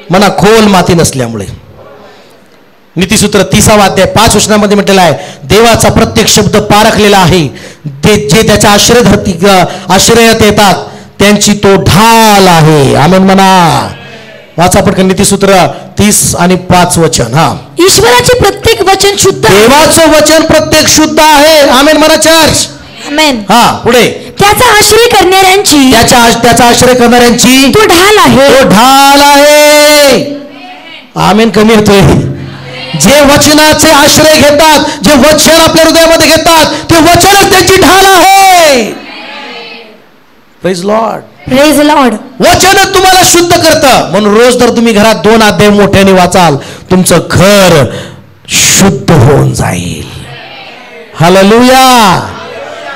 म्हणा, खोल माती नसल्यामुळे. नीतिसूत्र 30 अध्याय 5 वचनामध्ये म्हटलेला आहे, देवाचा प्रत्येक शब्द पारखलेला आहे. जे त्याच्या आश्रयात येतात त्यांची तो ढाल आहे. आमेन म्हणा. वाचा पटकन नीतिसूत्र 30 आणि 5 वचन. हा, ईश्वराचे प्रत्येक वचन शुद्ध, देवाचं वचन प्रत्येक शुद्ध आहे. आमेन म्हणा चर्च. आमेन. हा, पुढे. त्याचा आश्रय करणाऱ्यांची, त्याचा आश्रय करणाऱ्यांची तो ढाल आहे. तो ढाल आहे. आमेन कमी होतोय. जे वचनाचे आश्रय घेतात, जे वचन आपल्या हृदयामध्ये घेतात, ते वचनच त्यांची ढाल आहे. Praise lord. Praise Lord. वचन तुम्हाला शुद्ध करतं. म्हणून रोज जर तुम्ही घरात 2 अध्याय मोठ्याने वाचाल, तुमचं घर शुद्ध होऊन जाईल. हालेलुया.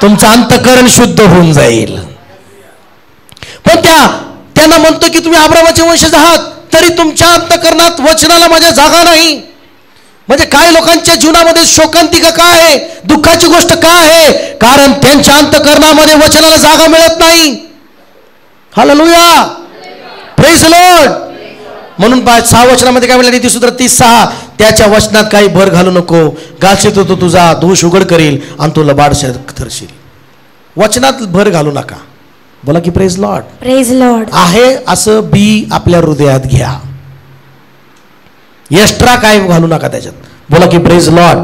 तुमचं अंतःकरण शुद्ध होऊन जाईल. पण त्यांना म्हणतो की तुम्ही अब्राहामाचे वंशज आहात, तरी तुमच्या अंतःकरणात वचनाला माझ्या जागा नाही. म्हणजे काही लोकांच्या जीवनामध्ये शोकांतिका काय आहे, दुःखाची गोष्ट काय आहे? कारण त्यांच्या अंतःकरणामध्ये वचनाला जागा मिळत नाही. हालेलुया. Praise Lord. म्हणून 6 वचनामध्ये काय म्हणलं? नीतिसूत्र 30:6, त्याच्या वचनात काही भर घालू नको, घालशील तो तुझा दोष उघड करील आणि तू लबाड ठरशील. वचनात भर घालू नका. बोला की प्रेज लॉर्ड. Praise Lord. आहे असं बी आपल्या हृदयात घ्या, एक्स्ट्रा काय घालू नका त्याच्यात. बोला की प्रेज लॉर्ड.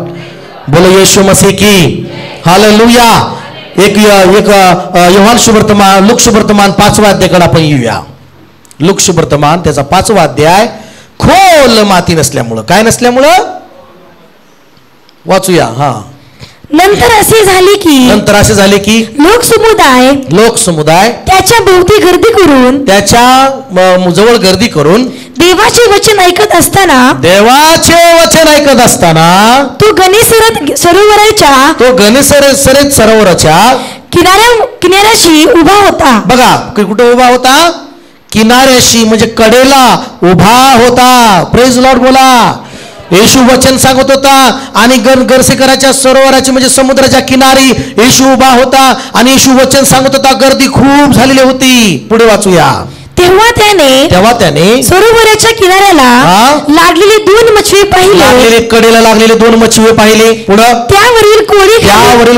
बोला येशू मसीह की. हालेलुया. एक योहान शुभवर्तमान, लूक शुभवर्तमान 5वा अध्यायाकडे आपण येऊया. लूक शुभवर्तमान त्याचा 5वा अध्याय. खोल माती नसल्यामुळं. काय नसल्यामुळं? वाचूया. हा. नंतर असे झाले की लोकसमुदाय त्याच्या भोवती गर्दी करून, त्याच्या जवळ गर्दी करून देवाचे वचन ऐकत असताना तो गनेसरेत सरोवराच्या किनाऱ्याशी उभा होता. बघा, कुठे उभा होता? किनाऱ्याशी, म्हणजे कडेला उभा होता. प्रेज लॉर्ड बोला. येशू वचन सांगत होता आणि गरसेकराच्या सरोवराची म्हणजे समुद्राच्या किनारी येशू उभा होता आणि येशू वचन सांगत होता. गर्दी खूप झालेली होती. पुढे वाचूया. तेव्हा त्याने सरोवराच्या किनाऱ्याला लागलेले 2 मछवे पाहिले. कडेला लागलेले 2 मछवे पाहिले. पुढे त्यावरील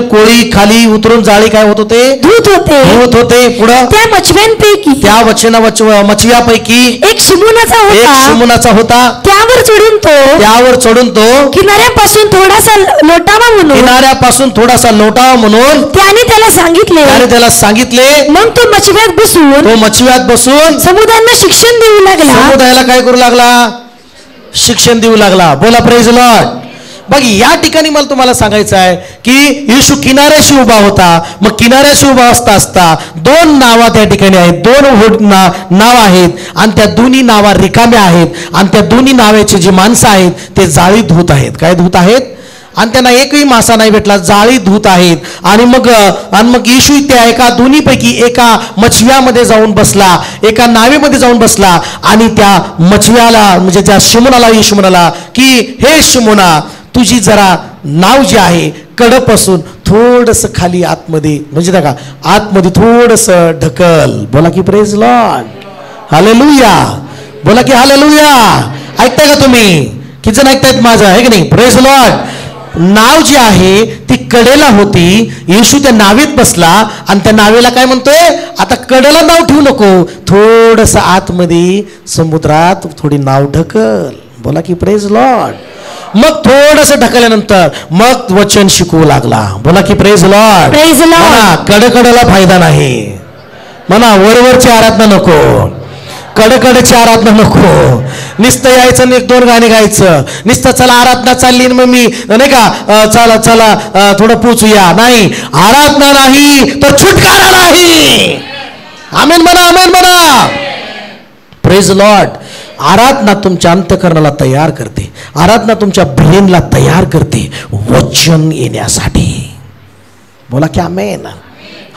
कोळी खाली उतरून जाळी काय होत होते? धुत होते. पुढे त्या मछव्यांपैकी, त्या मछव्यापैकी एक शिमोनाचा होता. त्यावर चढून तो किनाऱ्यापासून थोडासा लोटावा म्हणून त्याने त्याला सांगितले. मग तो मछव्यात बसून समुदायांना शिक्षण देऊ लागला. समुदायाला काय करू लागला? शिक्षण देऊ लागला. बोला प्रेज लॉर्ड. बघ, या ठिकाणी मला तुम्हाला सांगायचं आहे की येशू किनाऱ्याशी उभा होता. मग किनाऱ्याशी उभा असता 2 नावा त्या ठिकाणी आहेत. 2 नाव आहेत आणि त्या दोन्ही नावा रिकाम्या आहेत. आणि त्या दोन्ही नावाचे जे माणसं आहेत ते जाळी धूत आहेत. काय धूत आहेत? आणि त्यांना एकही मासा नाही भेटला, जाळी धूत आहेत. आणि मग येशू त्या दोन्हीपैकी एका मछव्यामध्ये जाऊन बसला, एका नावेमध्ये जाऊन बसला आणि त्या मछव्याला म्हणजे त्या शिमोनाला येशू म्हणाला की हे शिमोना, तुझी जरा नाव जे आहे कडपासून थोडंसं खाली आतमध्ये, म्हणजे नाही का आतमध्ये थोडंसं ढकल. बोला की प्रेज लॉर्ड. हालेलुया. बोला की हालेलुया. ऐकताय का तुम्ही? किती जण ऐकतायत माझं? आहे की नाही? Praise Lord. नाव जी आहे ती कडेला होती. येशू त्या नावेत बसला आणि त्या नावेला काय म्हणतोय? आता कडेला नाव ठेवू नको, थोडंसं आतमध्ये समुद्रात थोडी नाव ढकल. बोला की प्रेज लॉर्ड. मग थोडंसं ढकलल्यानंतर मग वचन शिकवू लागला. बोला की प्रेज लॉर्ड. Praise lord. कडकडेला फायदा नाही म्हणा. वरवरची आराधना नको, कडकडची आराधना नको. नुसतं यायचं आणि 1-2 गाणे गायचं. नुसतं चला आराधना चालली मग मी नाही का चला थोडं पोचूया. नाही, आराधना नाही तर छुटकारा नाही. आमेन म्हणा. आमेन म्हणा. Praise Lord. आराधना तुमच्या अंतःकरणाला तयार करते. आराधना तुमच्या ब्रेनला तयार करते वचन येण्यासाठी. बोला की आमेन.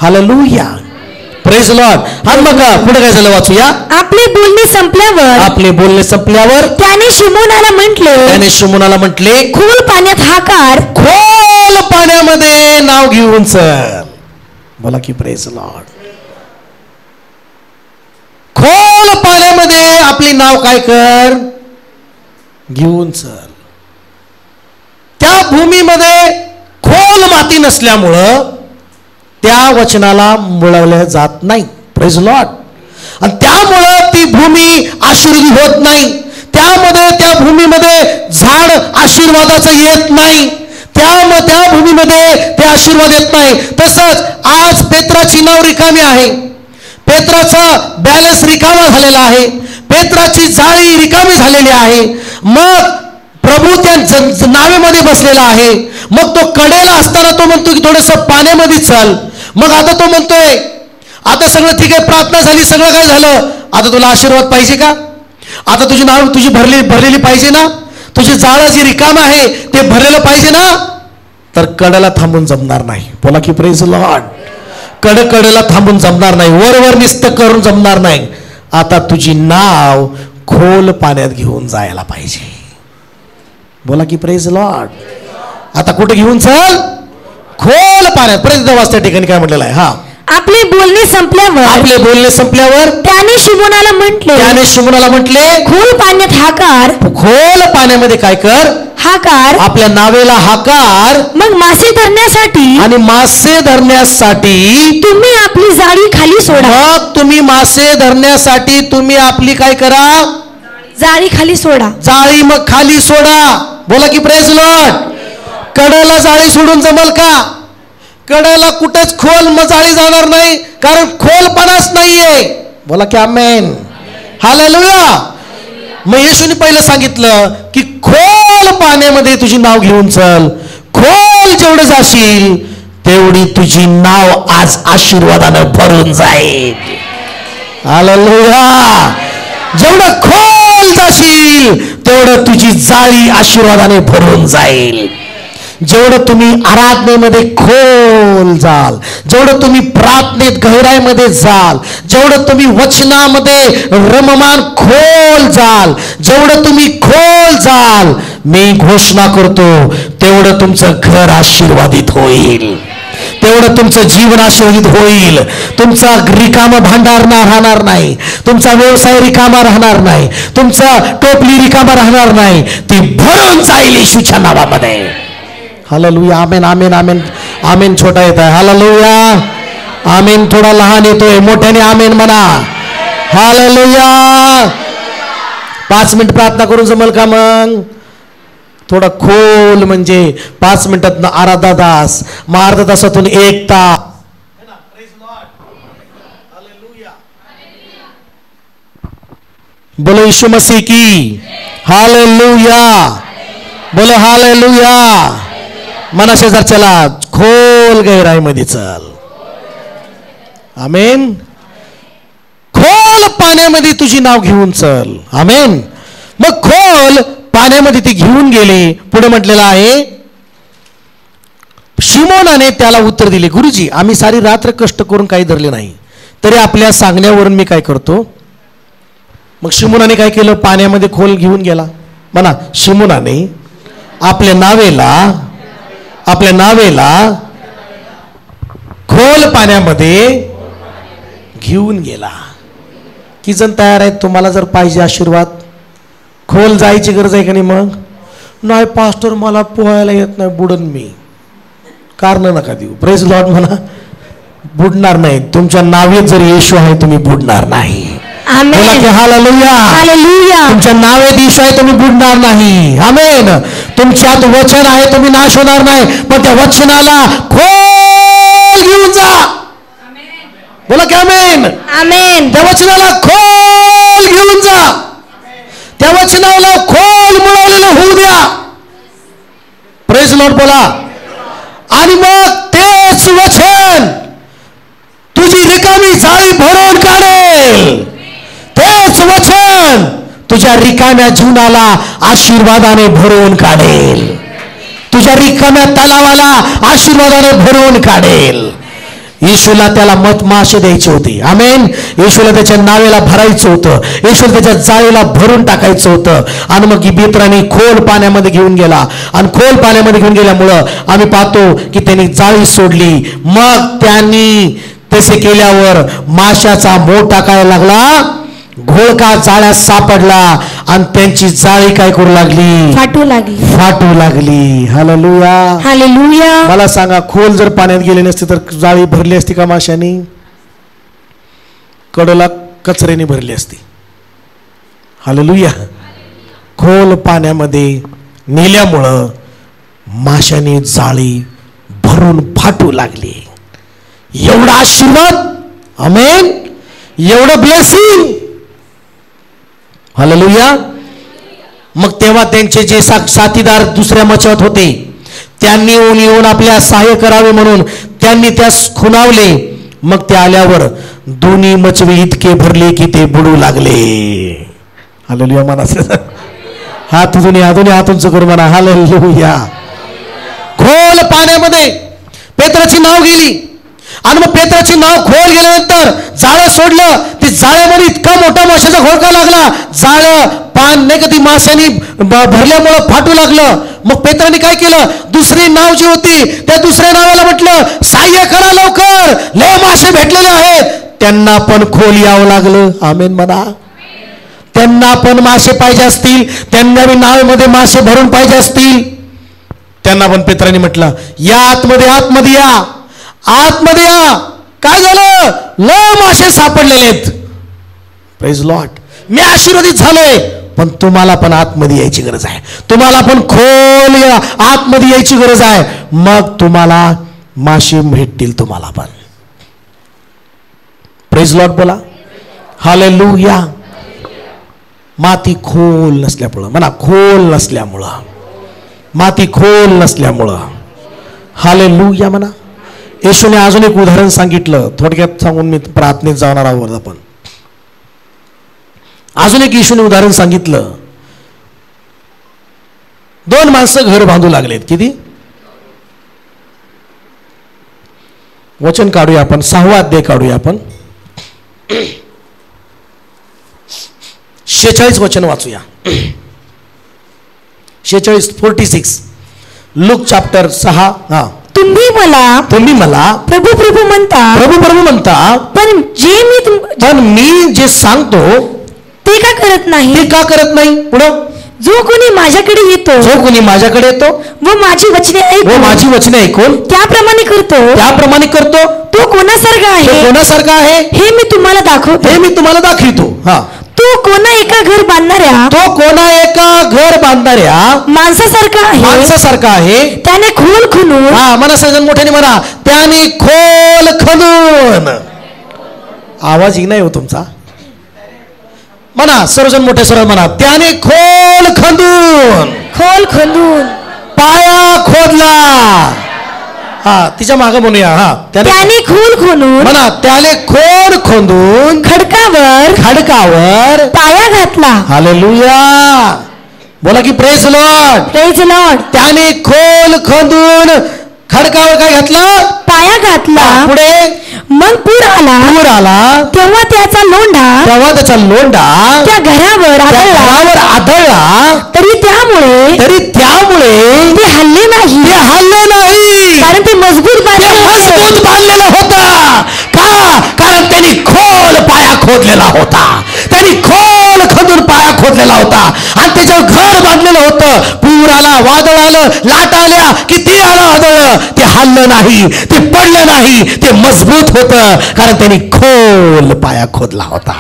हालेलुया. Praise Lord. आणि मग पुढे काय झालं वाचूया. आपले बोलणे संपल्यावर त्याने शिमोनाला म्हटले खोल पाण्यात हाकार. खोल पाण्यामध्ये नाव घेऊन चल. बोला की प्रेज लॉर्ड. खोल पाण्यामध्ये आपली नाव काय कर, घेऊन चल. त्या भूमीमध्ये खोल माती नसल्यामुळं त्या वचनाला मुळवल्या जात नाही. Praise Lord. आणि त्यामुळं ती भूमी आशीर्वादी होत नाही. त्या भूमीमध्ये झाड आशीर्वादाचं येत नाही. त्या भूमीमध्ये ते आशीर्वाद येत नाही. तसंच आज पेत्राची नाव रिकामी आहे. पेत्राचा बॅलन्स रिकामा झालेला आहे. पेत्राची जाळी रिकामी झालेली आहे. मग प्रभू त्या नावेमध्ये बसलेला आहे. मग तो कडेला असताना तो म्हणतो की थोडंसं पाण्यामध्ये चल. मग आता तो म्हणतोय आता सगळं ठीक आहे, प्रार्थना झाली, सगळं काय झालं, आता तुला आशीर्वाद पाहिजे का, आता तुझी नाव तुझी भरलेली पाहिजे ना, तुझी जाळं जी रिकाम आहे ते भरलेलं पाहिजे ना. तर कडेला थांबून जमणार नाही. बोला की प्रेज लॉर्ड. कडेला थांबून जमणार नाही. वर निस्त करून जमणार नाही. आता तुझी नाव खोल पाण्यात घेऊन जायला पाहिजे. बोला की प्रेज लॉर्ड. आता कुठे घेऊन चल, खोल पाण्यात. प्रेज वाचत्या ठिकाणी काय म्हटलेलं आहे. हा, आपले बोलणे संपल्यावर त्याने शिमोनाला म्हटले खोल पाण्यात हाकार. खोल पाण्यामध्ये काय कर, हाकार. आपल्या नावेला हाकार. मग मासे धरण्यासाठी तुम्ही आपली जाळी खाली सोडा. मग तुम्ही मासे धरण्यासाठी तुम्ही आपली काय करा, जाळी खाली सोडा. जाळी मग खाली सोडा. बोला की प्रेज लॉर्ड. कडेला जाळी सोडून जमल का? कडेला कुठेच खोल मग जाळी जाणार नाही, कारण खोलपणाच नाहीये. बोला की आमेन. हालेलुया. मग येशूने पहिलं सांगितलं की खोल पाण्यामध्ये तुझी नाव घेऊन चल. खोल जेवढे जाशील तेवढी तुझी नाव आज आशीर्वादानं भरून जाईल. हालेलुया. जेवढं खोल जाशील तेवढं तुझी जाळी आशीर्वादाने भरून जाईल. जेवढं तुम्ही आराधनेमध्ये खोल जाल, जेवढं तुम्ही प्रार्थनेत गहराईमध्ये जाल, जेवढं तुम्ही वचनामध्ये रममान खोल जाल, जेवढं तुम्ही खोल जाल, मी घोषणा करतो तेवढं तुमचं घर आशीर्वादित होईल, तेवढं तुमचं जीवन आशीर्वादित होईल. तुमचा रिकामा भांडार राहणार नाही, तुमचा व्यवसाय रिकामा राहणार नाही, तुमचा टोपली रिकामा राहणार नाही. ती भरून जाईल येशूच्या नावामध्ये. हालेलुया. आमेन आमेन आमेन आमेन. छोटा येत आहे. हालेलुया. आमेन. थोडा लहान येतोय, मोठ्याने आमेन म्हणा. हालेलुया. 5 मिनिट प्रार्थना करून जमल का? मग थोडा खोल म्हणजे 5 मिनिटात अर्धा तास, मग अर्धा तासातून 1 तास. बोलो यीशु मसीह की. हालेलुया. बोलो हालेलुया. मना शेजारच्याला खोल गहराईमध्ये चल. आमेन. खोल पाण्यामध्ये तुझी नाव घेऊन चल. आमेन. मग खोल पाण्यामध्ये ती घेऊन गेले. पुढे म्हटलेलं आहे शिमोनाने त्याला उत्तर दिले, गुरुजी आम्ही सारी रात्र कष्ट करून काही धरले नाही, तरी आपल्या सांगण्यावरून मी काय करतो. मग शिमोनाने काय केलं, पाण्यामध्ये खोल घेऊन गेला. म्हणा, शिमोनाने आपल्या नावेला खोल पाण्यामध्ये घेऊन गेला. किती जण तयार आहेत? तुम्हाला जर पाहिजे आशीर्वाद, खोल जायची गरज आहे का नाही? मग नाही पास्टर मला पोहायला येत नाही, बुडन मी. कारण नका देऊ. प्रेज लॉर्ड म्हणा. बुडणार नाही. तुमच्या नावेत जर येशू आहे तुम्ही बुडणार नाही. हालेलुया. तुमच्या नावेत येशू आहे तुम्ही बुडणार नाही. आमेन. तुमच्यात वचन आहे तुम्ही नाश होणार नाही, पण त्या वचनाला खोल घेऊन जा. बोला की आमेन. आमेन. त्या वचनाला खोल घेऊन जा. त्या वचनाला खोल मुळवलेलं होऊ द्या. प्रेज लॉर्ड बोला. आणि मग तेच वचन तुझी रिकामी जाळी भरून काढेल. तेच वचन तुझ्या रिकाम्या जीवनाला आशीर्वादाने भरून काढेल. तुझ्या रिकाम्या तलावाला आशीर्वादाने भरून काढेल. येशूला त्याला मासे द्यायचे होते. आमेन. येशूला त्याच्या नावेला भरायचं होतं. येशूला त्याच्या जाळीला भरून टाकायचं होतं. आणि मग बेत्राने खोल पाण्यामध्ये घेऊन गेला. आणि खोल पाण्यामध्ये घेऊन गेल्यामुळं आम्ही पाहतो की त्यांनी जाळी सोडली. मग त्यांनी तसे केल्यावर माशाचा मोठ टाकायला लागला. घोळका जाळ्यात सापडला आणि त्यांची जाळी काय करू लागली? फाटू लागली. Hallelujah, hallelujah. मला सांगा, खोल जर पाण्यात गेले नसते तर जाळी भरली असती का माशानी? कडला कचऱ्याने भरली असती. हालेलुया. खोल पाण्यामध्ये नेल्यामुळं माशाने जाळी भरून फाटू लागली. एवढा आशीर्वाद, आमेन, एवढं ब्लेसिंग. हालेलुया. मग तेव्हा त्यांचे जे साथीदार दुसऱ्या मचात होते त्यांनी येऊन आपल्या सहाय्य करावे म्हणून त्यांनी त्यास खुणावले. मग ते आल्यावर दोन्ही मचवे इतके भरले की ते बुडू लागले. हालेलुया. म्हणा हात दोन्ही हात उंच करू म्हणा. हालेलुया. खोल पाण्यामध्ये पेत्राची नाव गेली. आणि मग पेत्राची नाव खोल गेल्यानंतर जाळं सोडलं. ती जाळ्यामध्ये इतका मोठा माशाचा घोळका लागला. जाळं पान नाही का ती माशाने भरल्यामुळं फाटू लागलं. मग पेत्राने काय केलं? दुसरी नाव जी होती त्या दुसऱ्या नावाला म्हटलं, सहाय्य करा लवकर, लय मासे भेटलेले आहेत. त्यांना पण खोल यावं लागलं. आमेन म्हणा. त्यांना पण मासे पाहिजे असतील, त्यांना बी नावेमध्ये मासे भरून पाहिजे असतील. त्यांना पण पेत्राने म्हटलं, या आतमध्ये या, आतमध्ये या. काय झालं? लय मासे सापडलेले आहेत. Praise Lord. मी आशीर्वादित झालोय, पण तुम्हाला पण आतमध्ये यायची गरज आहे. तुम्हाला पण खोल आतमध्ये यायची गरज आहे. मग तुम्हाला मासे भेटतील. तुम्हाला पण. प्रेज लॉर्ड बोला. हालेलुया. माती खोल नसल्यामुळं म्हणा, खोल नसल्यामुळं, माती खोल नसल्यामुळं. हालेलुया म्हणा. येशूने अजून एक उदाहरण सांगितलं, थोडक्यात सांगून मी प्रार्थनेत जाणार आहोत आपण. अजून एक येशूने उदाहरण सांगितलं. दोन माणसं घर बांधू लागलेत. किती? वचन काढूया आपण, 6वा अध्याय काढूया आपण. 46 वचन वाचूया. 46 लूक चॅप्टर 6. तुम्ही मला प्रभू प्रभू म्हणता, पण मी जे सांगतो ते का करत नाही? पुढं, जो कोणी माझ्याकडे येतो व माझी वचने ऐकून त्याप्रमाणे करतो तो कोणासारखा आहे हे मी तुम्हाला दाखवतो. तो कोणा एका घर बांधणाऱ्या माणसासारखा आहे. त्याने खोल खणून, म्हणा सगळ्यात मोठ्याने म्हणा, त्याने खोल खणून. आवाज नाही हो तुमचा. म्हणा सर्वजण मोठ्या सर्व म्हणा, त्याने खोल खंदून पाया खोदला. तिच्या मागे म्हणूया. त्याने खोल खणून म्हणा, त्याने खोल खंदून खडकावर पाया घातला. हालेलुया. बोला की प्रेज लॉर्ड. त्याने खोल खंदून खडकावर काय घातलं? पाया घातला. पुढे मग पूर आला तेव्हा त्याचा लोंढा त्या घरावर आदळला. तरी त्यामुळे ते हल्ले नाही, कारण ते मजबूत बांधलेलं होतं. कारण त्यांनी खोल पाया खोदलेला होता. त्यांनी खोल खंदून पाया खोदलेला होता आणि त्याच्यावर घर बांधलेलं होतं. पूर आला, वादळ आलं, लाट आल्या, किती आलं आदळलं, ते हल्लं नाही, ते पडलं नाही, ते मजबूत होतं, कारण त्यांनी खोल पाया खोदला होता.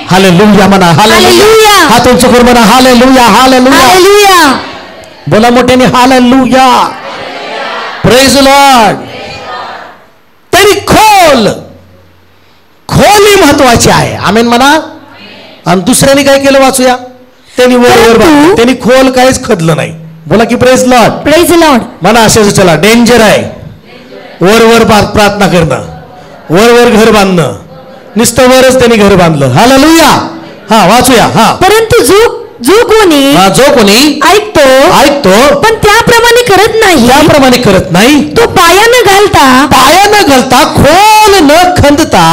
हालेलुया म्हणा. हालेलुया. हात उंच करून म्हणा, हालेलुया, हालेलुया. बोला मोठ्याने, हालेलुया. Praise Lord. त्यांनी खोली महत्वाची आहे. आमेन म्हणा. आणि दुसऱ्याने काय केलं वाचूया. त्यांनी त्यांनी खोल काहीच खदलं नाही. बोला की प्रेज लॉर्ड. म्हणा असे चला, डेंजर आहे वर प्रार्थना करणं, वर घर बांधणं. नुसतं वरच त्यांनी घर बांधलं. हालेलुया. वाचूया. परंतु जो कोणी ऐकतो पण त्याप्रमाणे करत नाही तो पाया न घालता खोल न खणता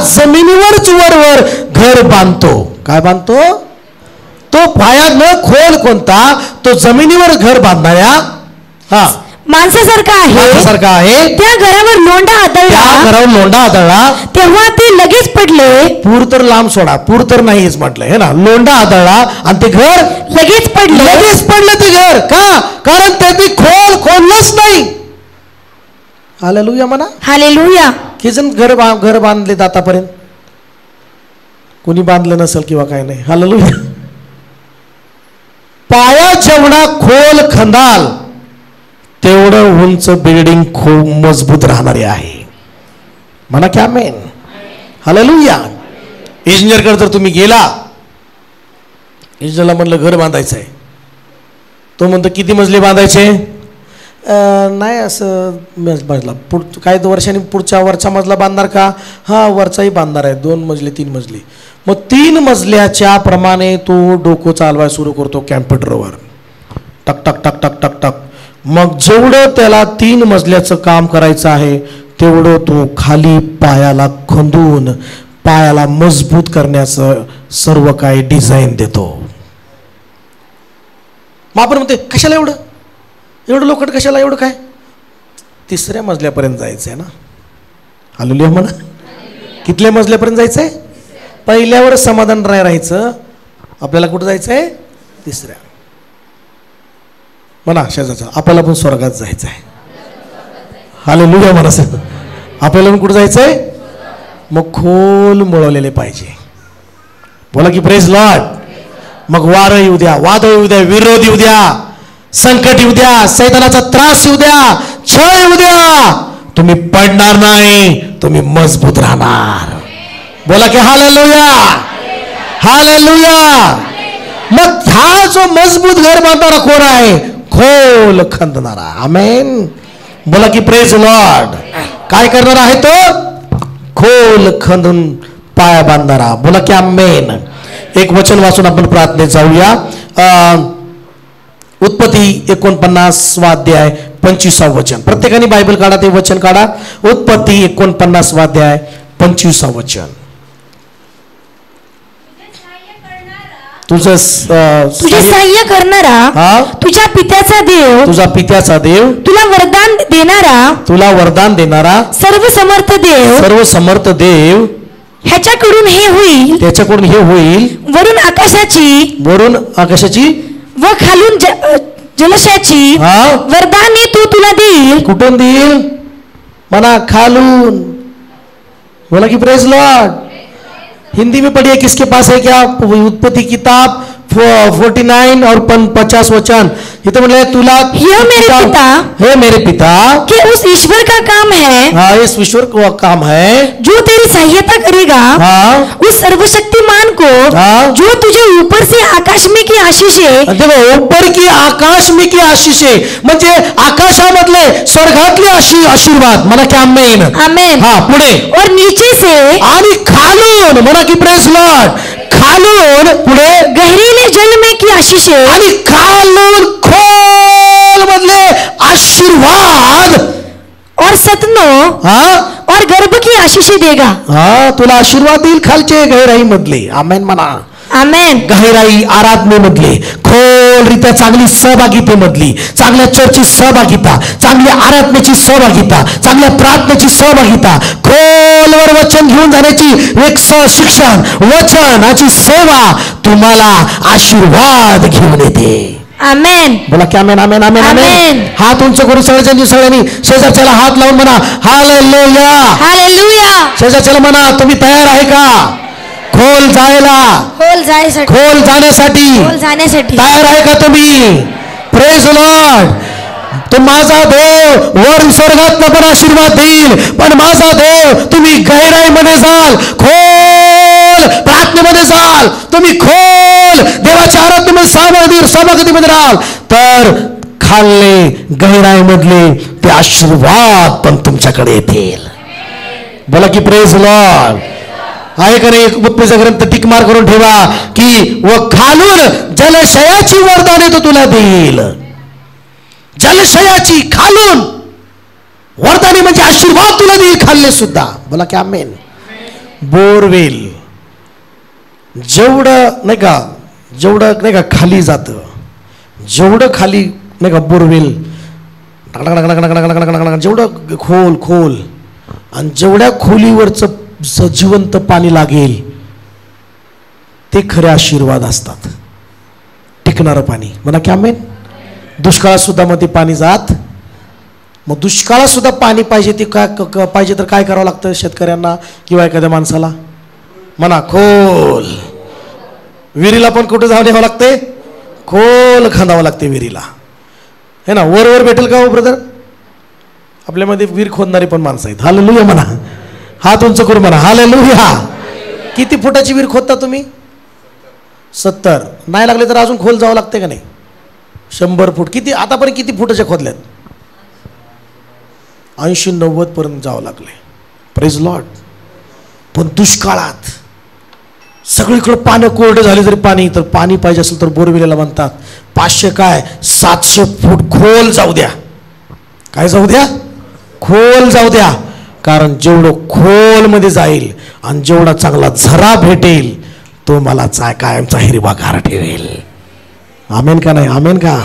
जमिनीवरच वर घर बांधतो. काय बांधतो? तो पाया न खोल कोणता, तो जमिनीवर घर बांधणाऱ्या माणसासारखा आहे. त्या घरावर लोंढा आदळला तेव्हा ते लगेच पडले. पूर तर लांब सोडा, पूर तर नाहीच म्हटलं हे ना. लोंढा आदळला आणि ते घर लगेच पडलं ते घर. का? कारण त्यांनी खोललंच नाही. हालेलुया म्हणा. हालेलुया. किती जण घर बांधलेत आतापर्यंत? कोणी बांधलं नसेल किंवा काय नाही. हालेलुया. पाया जेवढा खोल खंदाल तेवढं उंच बिल्डिंग खूप मजबूत राहणारी आहे. म्हणा की आमेन. हालेलुया. इंजिनियरकडे जर तुम्ही गेला, इंजिनियरला म्हणलं घर बांधायचं आहे, तो म्हणतो किती मजले बांधायचे? नाही असं मजला काही वर्षांनी वरचा मजला बांधणार का? हा वरचाही बांधणार आहे, 2 मजले 3 मजले. मग 3 मजल्याच्या प्रमाणे तो डोकं चालवायला सुरू करतो कॅम्प्युटरवर. टक टक टक टक टक टक. मग जेवढं त्याला 3 मजल्याचं काम करायचं आहे तेवढं तो खाली पायाला खंदून पायाला मजबूत करण्याचं सर्व काही डिझाईन देतो. मग आपण म्हणते कशाला एवढं लोखंड कशाला, एवढं काय? 3ऱ्या मजल्यापर्यंत जायचंय ना. हालेलुया म्हणा. कितल्या मजल्यापर्यंत जायचंय? पहिल्यावर समाधान राहायचं. आपल्याला कुठं जायचंय? 3ऱ्या. म्हणा शेजारच्या, आपल्याला पण स्वर्गात जायचं आहे. हालेलुया म्हणा. आपल्याला पण कुठं जायचंय? मग खोल मुळवलेले पाहिजे. बोला की प्रेज लॉर्ड. मग वारं येऊ द्या, वादळ येऊ द्या, विरोध येऊ द्या, संकट येऊ द्या, सैतानाचा त्रास येऊ द्या, छळ येऊ द्या, तुम्ही पडणार नाही, तुम्ही मजबूत राहणार. बोला की हालेलुया. हालेलुया. मग हा जो मजबूत घर बांधणारा कोण आहे? खोल खंदणारा. आमेन. बोला की प्रेज लॉर्ड. काय करणार आहे तो? खोल खंदून पाया बांधणारा. बोला की आमेन. एक वचन वाचून आपण प्रार्थनेत जाऊया. उत्पत्ती 49 अध्याय 25 वचन. प्रत्येकाने बायबल काढा, ते वचन काढा. उत्पत्ती 49 अध्याय 25 वचन. तुझे सहाय्य करणारा तुझ्या पित्याचा देव तुला वरदान देणारा सर्व समर्थ देव ह्याच्याकडून हे होईल वरून आकाशाची व खालून जलशाची वरदाने तो तुला देईल. कुठून देईल? म्हणा खालून. बोला की प्रेज लॉर्ड. हिंदी में पढ़िए, किसके पास है क्या उत्पत्ति किताब 49 और 50 वचन. इथे म्हणले तुला हे मेरे पिता कि उस ईश्वर का काम है. हाँ, इस ईश्वर का काम है जो तेरी सहायता करेगा. हाँ, उस सर्वशक्तिमान को. हाँ, जो तुझे ऊपर से आकाश में की आशीषे. देखो ऊपर की आकाश में की आशीषे म्हणजे आकाशामधले स्वर्गातले आशीर्वाद. म्हणा की आमेन. आमेन. हा पुढे. और नीचे से आणि खालून. म्हणा की प्रेज लॉर्ड. खालून पुढे गहरीले जल में की आशीषे आणि खालून खोल मधले आशीर्वाद और सतनो. हाँ, और गर्भ की आशीषे देगा. हाँ, तुला आशीर्वाद देईल खालचे गहराई मधले. आमेन म्हणा. आमेन. गहराई आराधनेमधले, खोलरित्या चांगली सहभागितेमधली, चांगल्या चर्चेची सहभागिता, चांगल्या आराधनेची सहभागिता, चांगल्या प्रार्थनेची सहभागिता, खोलवर वचन घेऊन जाण्याची एक शिक्षण, वचनाची सेवा तुम्हाला आशीर्वाद घेऊन येते. आमेन. बोला की आमेन. आमेन. आमेन. आमेन. हात उंच करून सगळ्यांनी शेजारच्याला हात लावून म्हणा हालेलुया. हालेलुया. शेजारच्याला म्हणा तुम्ही तयार आहे का खोल जाण्यासाठी तयार आहे का तुम्ही? Praise Lord. तो माझा देव वर स्वर्गात पण आशीर्वाद देईल, पण माझा देव तुम्ही गहराईमध्ये जाल, खोल प्रार्थनेमध्ये जाल, तुम्ही खोल देवाच्या आराधनेमध्ये सहभागितेमध्ये राहाल तर खाल्ले गहराईमधले ते आशीर्वाद पण तुमच्याकडे येतील. बोला की प्रेज लॉर्ड. आहे का नाही? उत्पत्तीचा ग्रंथ टिकमार करून ठेवा की व खालून जलशयाची वरदाने तो तुला देईल. जलशयाची खालून वरदाने म्हणजे आशीर्वाद तुला देईल खाल्ले सुद्धा. बोला की आमेन. बोरवेल जेवढं नाही का, जेवढं नाही का खाली जातं, जेवढं खाली नाही का बोरवेल जेवढं खोल खोल आणि जेवढ्या खोलीवरचं जिवंत पाणी लागेल ते खरे आशीर्वाद असतात. टिकणारं पाणी. म्हणा की आमेन. दुष्काळात सुद्धा मग ते पाणी जात. मग दुष्काळात सुद्धा पाणी पाहिजे. ते काय पाहिजे तर काय करावं लागतं शेतकऱ्यांना किंवा एखाद्या माणसाला? म्हणा खोल. विहिरीला पण कुठं जाऊन यावं लागते? खोल खांदावं लागते विहिरीला, है ना. वर वर भेटेल का हो ब्रदर? आपल्यामध्ये विहीर खोदणारी पण माणसं आहेत. हालेलुया म्हणा. हात उंच करून म्हणा हालेलुया. किती फुटाची विहीर खोदता तुम्ही? 70. नाही लागले तर अजून खोल जावं लागते का नाही? 100 फूट. किती आतापर्यंत किती फुटाच्या खोदल्यात? 80-90 पर्यंत जावं लागले. Praise Lord. पण दुष्काळात सगळीकडे पाणी कोरडे झाले तरी पाणी, तर पाणी पाहिजे असेल तर बोरवेलीला म्हणतात 500 काय 700 फूट खोल जाऊ द्या. काय जाऊ द्या? खोल जाऊ द्या. कारण जेवढं खोलमध्ये जाईल आणि जेवढा चांगला झरा भेटेल तो मला कायमचा हिरवागार ठेवेल. आमेन का नाही? आमेन का?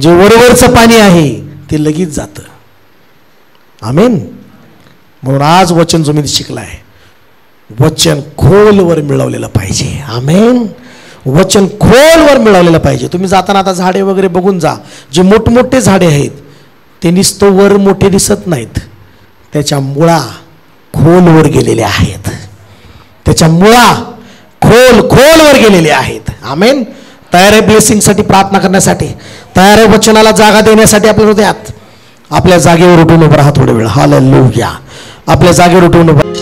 जे वरवरचं पाणी आहे ते लगेच जातं. आमेन. म्हणून आज वचन जो मी शिकलाय, वचन खोलवर मिळवलेलं पाहिजे. आमेन. वचन खोलवर मिळवलेलं पाहिजे. तुम्ही जाताना आता झाडे वगैरे बघून जा. जे मोठमोठे झाडे आहेत ते नुसतं वर मोठे दिसत नाहीत, त्याच्या मुळा खोलवर गेलेल्या आहेत. त्याच्या मुळा खोलवर गेलेल्या आहेत. आमेन. तयार आहे ब्लेसिंगसाठी, प्रार्थना करण्यासाठी, तयार आहे वचनाला जागा देण्यासाठी आपल्या हृदयात. आपल्या जागेवर उठून उभं राहा थोडा वेळ. हालेलुया. आपल्या जागेवर उठून उभं.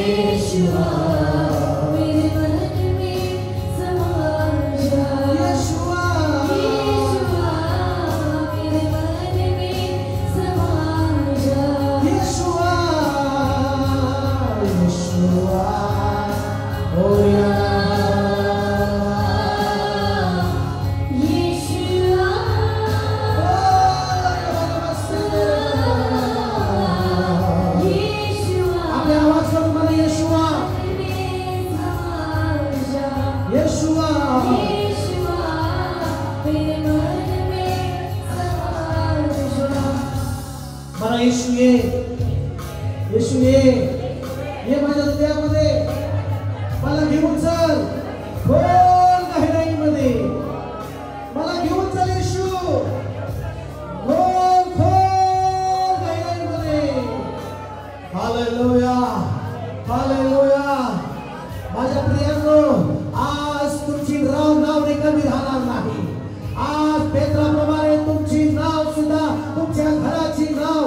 येशू ये माझ्या हृदयामध्ये, मला घेऊन चल खोल गहिराईमध्ये, मला घेऊन चल येशू खोल खोल गहिराईमध्ये. Hallelujah hallelujah. माझ्या प्रियांनो, आज तुमची नाव कमी राहणार नाही. आज पेत्राप्रमाणे तुमची नाव सुद्धा, तुमच्या घराची नाव,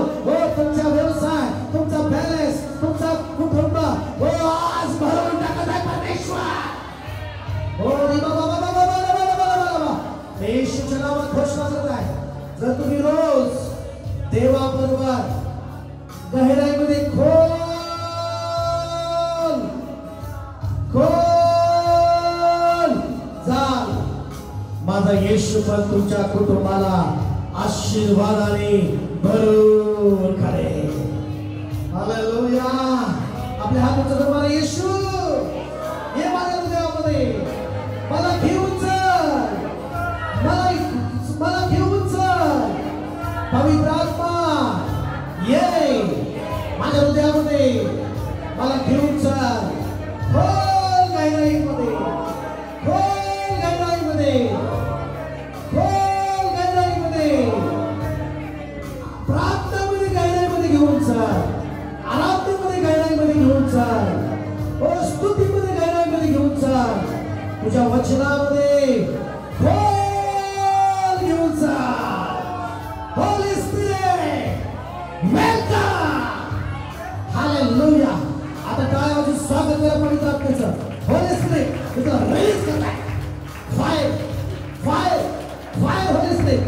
तुमचा व्यवसाय, तुमचा बॅलन्स, तुमचा कुटुंब आज भरून टाकत आहे परमेश्वर. येशूच्या नावात घोषणा करत आहे, जर तुम्ही रोज देवाबरोबर गहिराईमध्ये खोल जाल, माझा येशू पण तुमच्या कुटुंबाला आशीर्वादाने भरून काढेल. हालेलुया. आपल्या हाताचं तुम्हाला येशू ये माझ्या हृदयामध्ये, मला घेऊन चल, मला घेऊन चल. पवित्र आत्मा ये माझ्या हृदयामध्ये, मला घेऊन चल खोल गहिराईमध्ये, खोल गहिराईमध्ये, खोल गहिराईमध्ये, प्रार्थनेमध्ये गहिराईमध्ये घेऊन चल, आराधनेमध्ये गहिराईमध्ये घेऊन चल, स्तुतीमध्ये गहिराईमध्ये घेऊन चल, तुझ्या वचनामध्ये खोल घेऊन चल. Holy spirit welcome. हालेलुया. आता टाळ्या वाजवून स्वागत करा पवित्र आत्म्याचं. होली स्पिरिट तुला रिलीज करताय. Fire fire fire Holy spirit.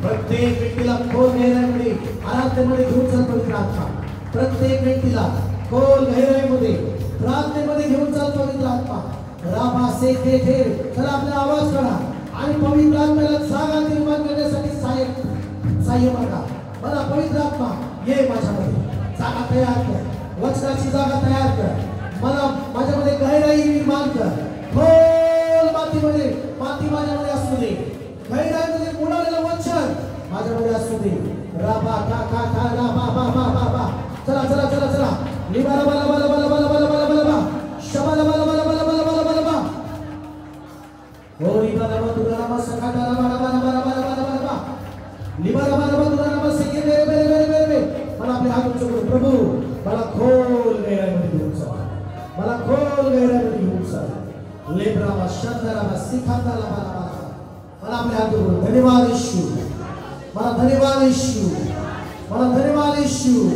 प्रत्येक व्यक्तीला खोल गहिराईमध्ये, आराधनेमध्ये घेऊन चल पवित्र आत्मा. प्रत्येक व्यक्तीला खोल गहिराईमध्ये, प्रार्थनेमध्ये घेऊन चल पवित्र आत्मा. राबा से ठेर. चला आपला आवाज काढा आणि पवित्र आत्म्याला जागा निर्माण करण्यासाठी सहाय्य मागा. मला पवित्र आत्मा ये माझ्यामध्ये, जागा तयार कर, वचनाची जागा तयार कर. मला माझ्यामध्ये गहिराई निर्माण कर. खोल मातीमध्ये, माती माझ्यामध्ये असू दे. गहिराईमध्ये मुडालेलं वचन माझ्यामध्ये असू दे. राबा का का का राबा बा बा बा बा. चला चला चला चला. लिबाला बला बला बला बला बला बला बला बा. शबाला बला बला बला बला बला बला बा. होरी बला बला तुला नाम सकाटा बला बला बला बला बला बला बा. लिबाला बला बला तुला नाम सके मेरे मेरे मेरे मेरे मेरे. मला आपले हात उंचावून, प्रभू मला खोल गहिराईमध्ये घेऊन चल, मला खोल गहिराईमध्ये घेऊन चल. लेब्रामा शंदरामा सिखांदाला बला बला. मला आपले हात उंचावून, धन्यवाद येशू, मला धन्यवाद येशू, मला धन्यवाद येशू.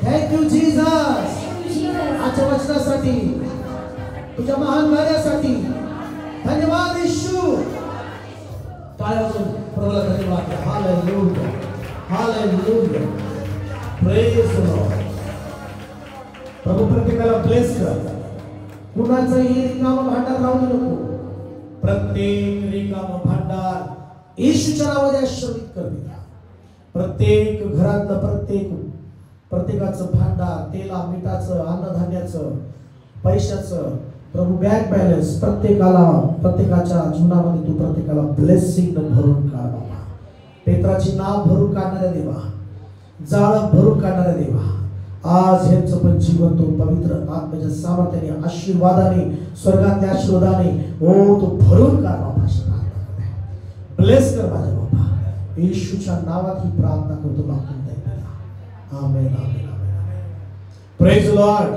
Thank you Jesus. आजच्या वचनासाठी, तुझ्या महान कार्यासाठी धन्यवाद येशू. टाळ्या वाजवून प्रभूला धन्यवाद. Hallelujah hallelujah. Praise the lord. प्रभू प्रत्येकाला ब्लेस कर. कुणाचंही रिकामं भांडार राहू नको. प्रत्येक रिकामं भांडार येशूच्या नावाने आशीर्वादित कर. प्रत्येक घरातलं प्रत्येकाचं भांडार, तेला मिठाचं, अन्नधान्याचं, पैशाचं, प्रभू बँक बॅलन्स प्रत्येकाच्या जीवनामध्ये तू प्रत्येकाला ब्लेसिंग भरून काढ बाबा. पेत्राची नाव भरून काढणाऱ्या देवा, जाळ भरून काढणाऱ्या देवा, आज ह्यांचं पण जीवन तो पवित्र आत्म्याच्या सामर्थ्याने, आशीर्वादाने, स्वर्गातल्या आशीर्वादाने तो भरून काढ बाबा. ब्लेस कर माझ्या बाबा. येशूच्या नावात ही प्रार्थना करतो मागून द्या. Amen amen amen. Praise the lord.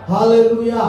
Hallelujah.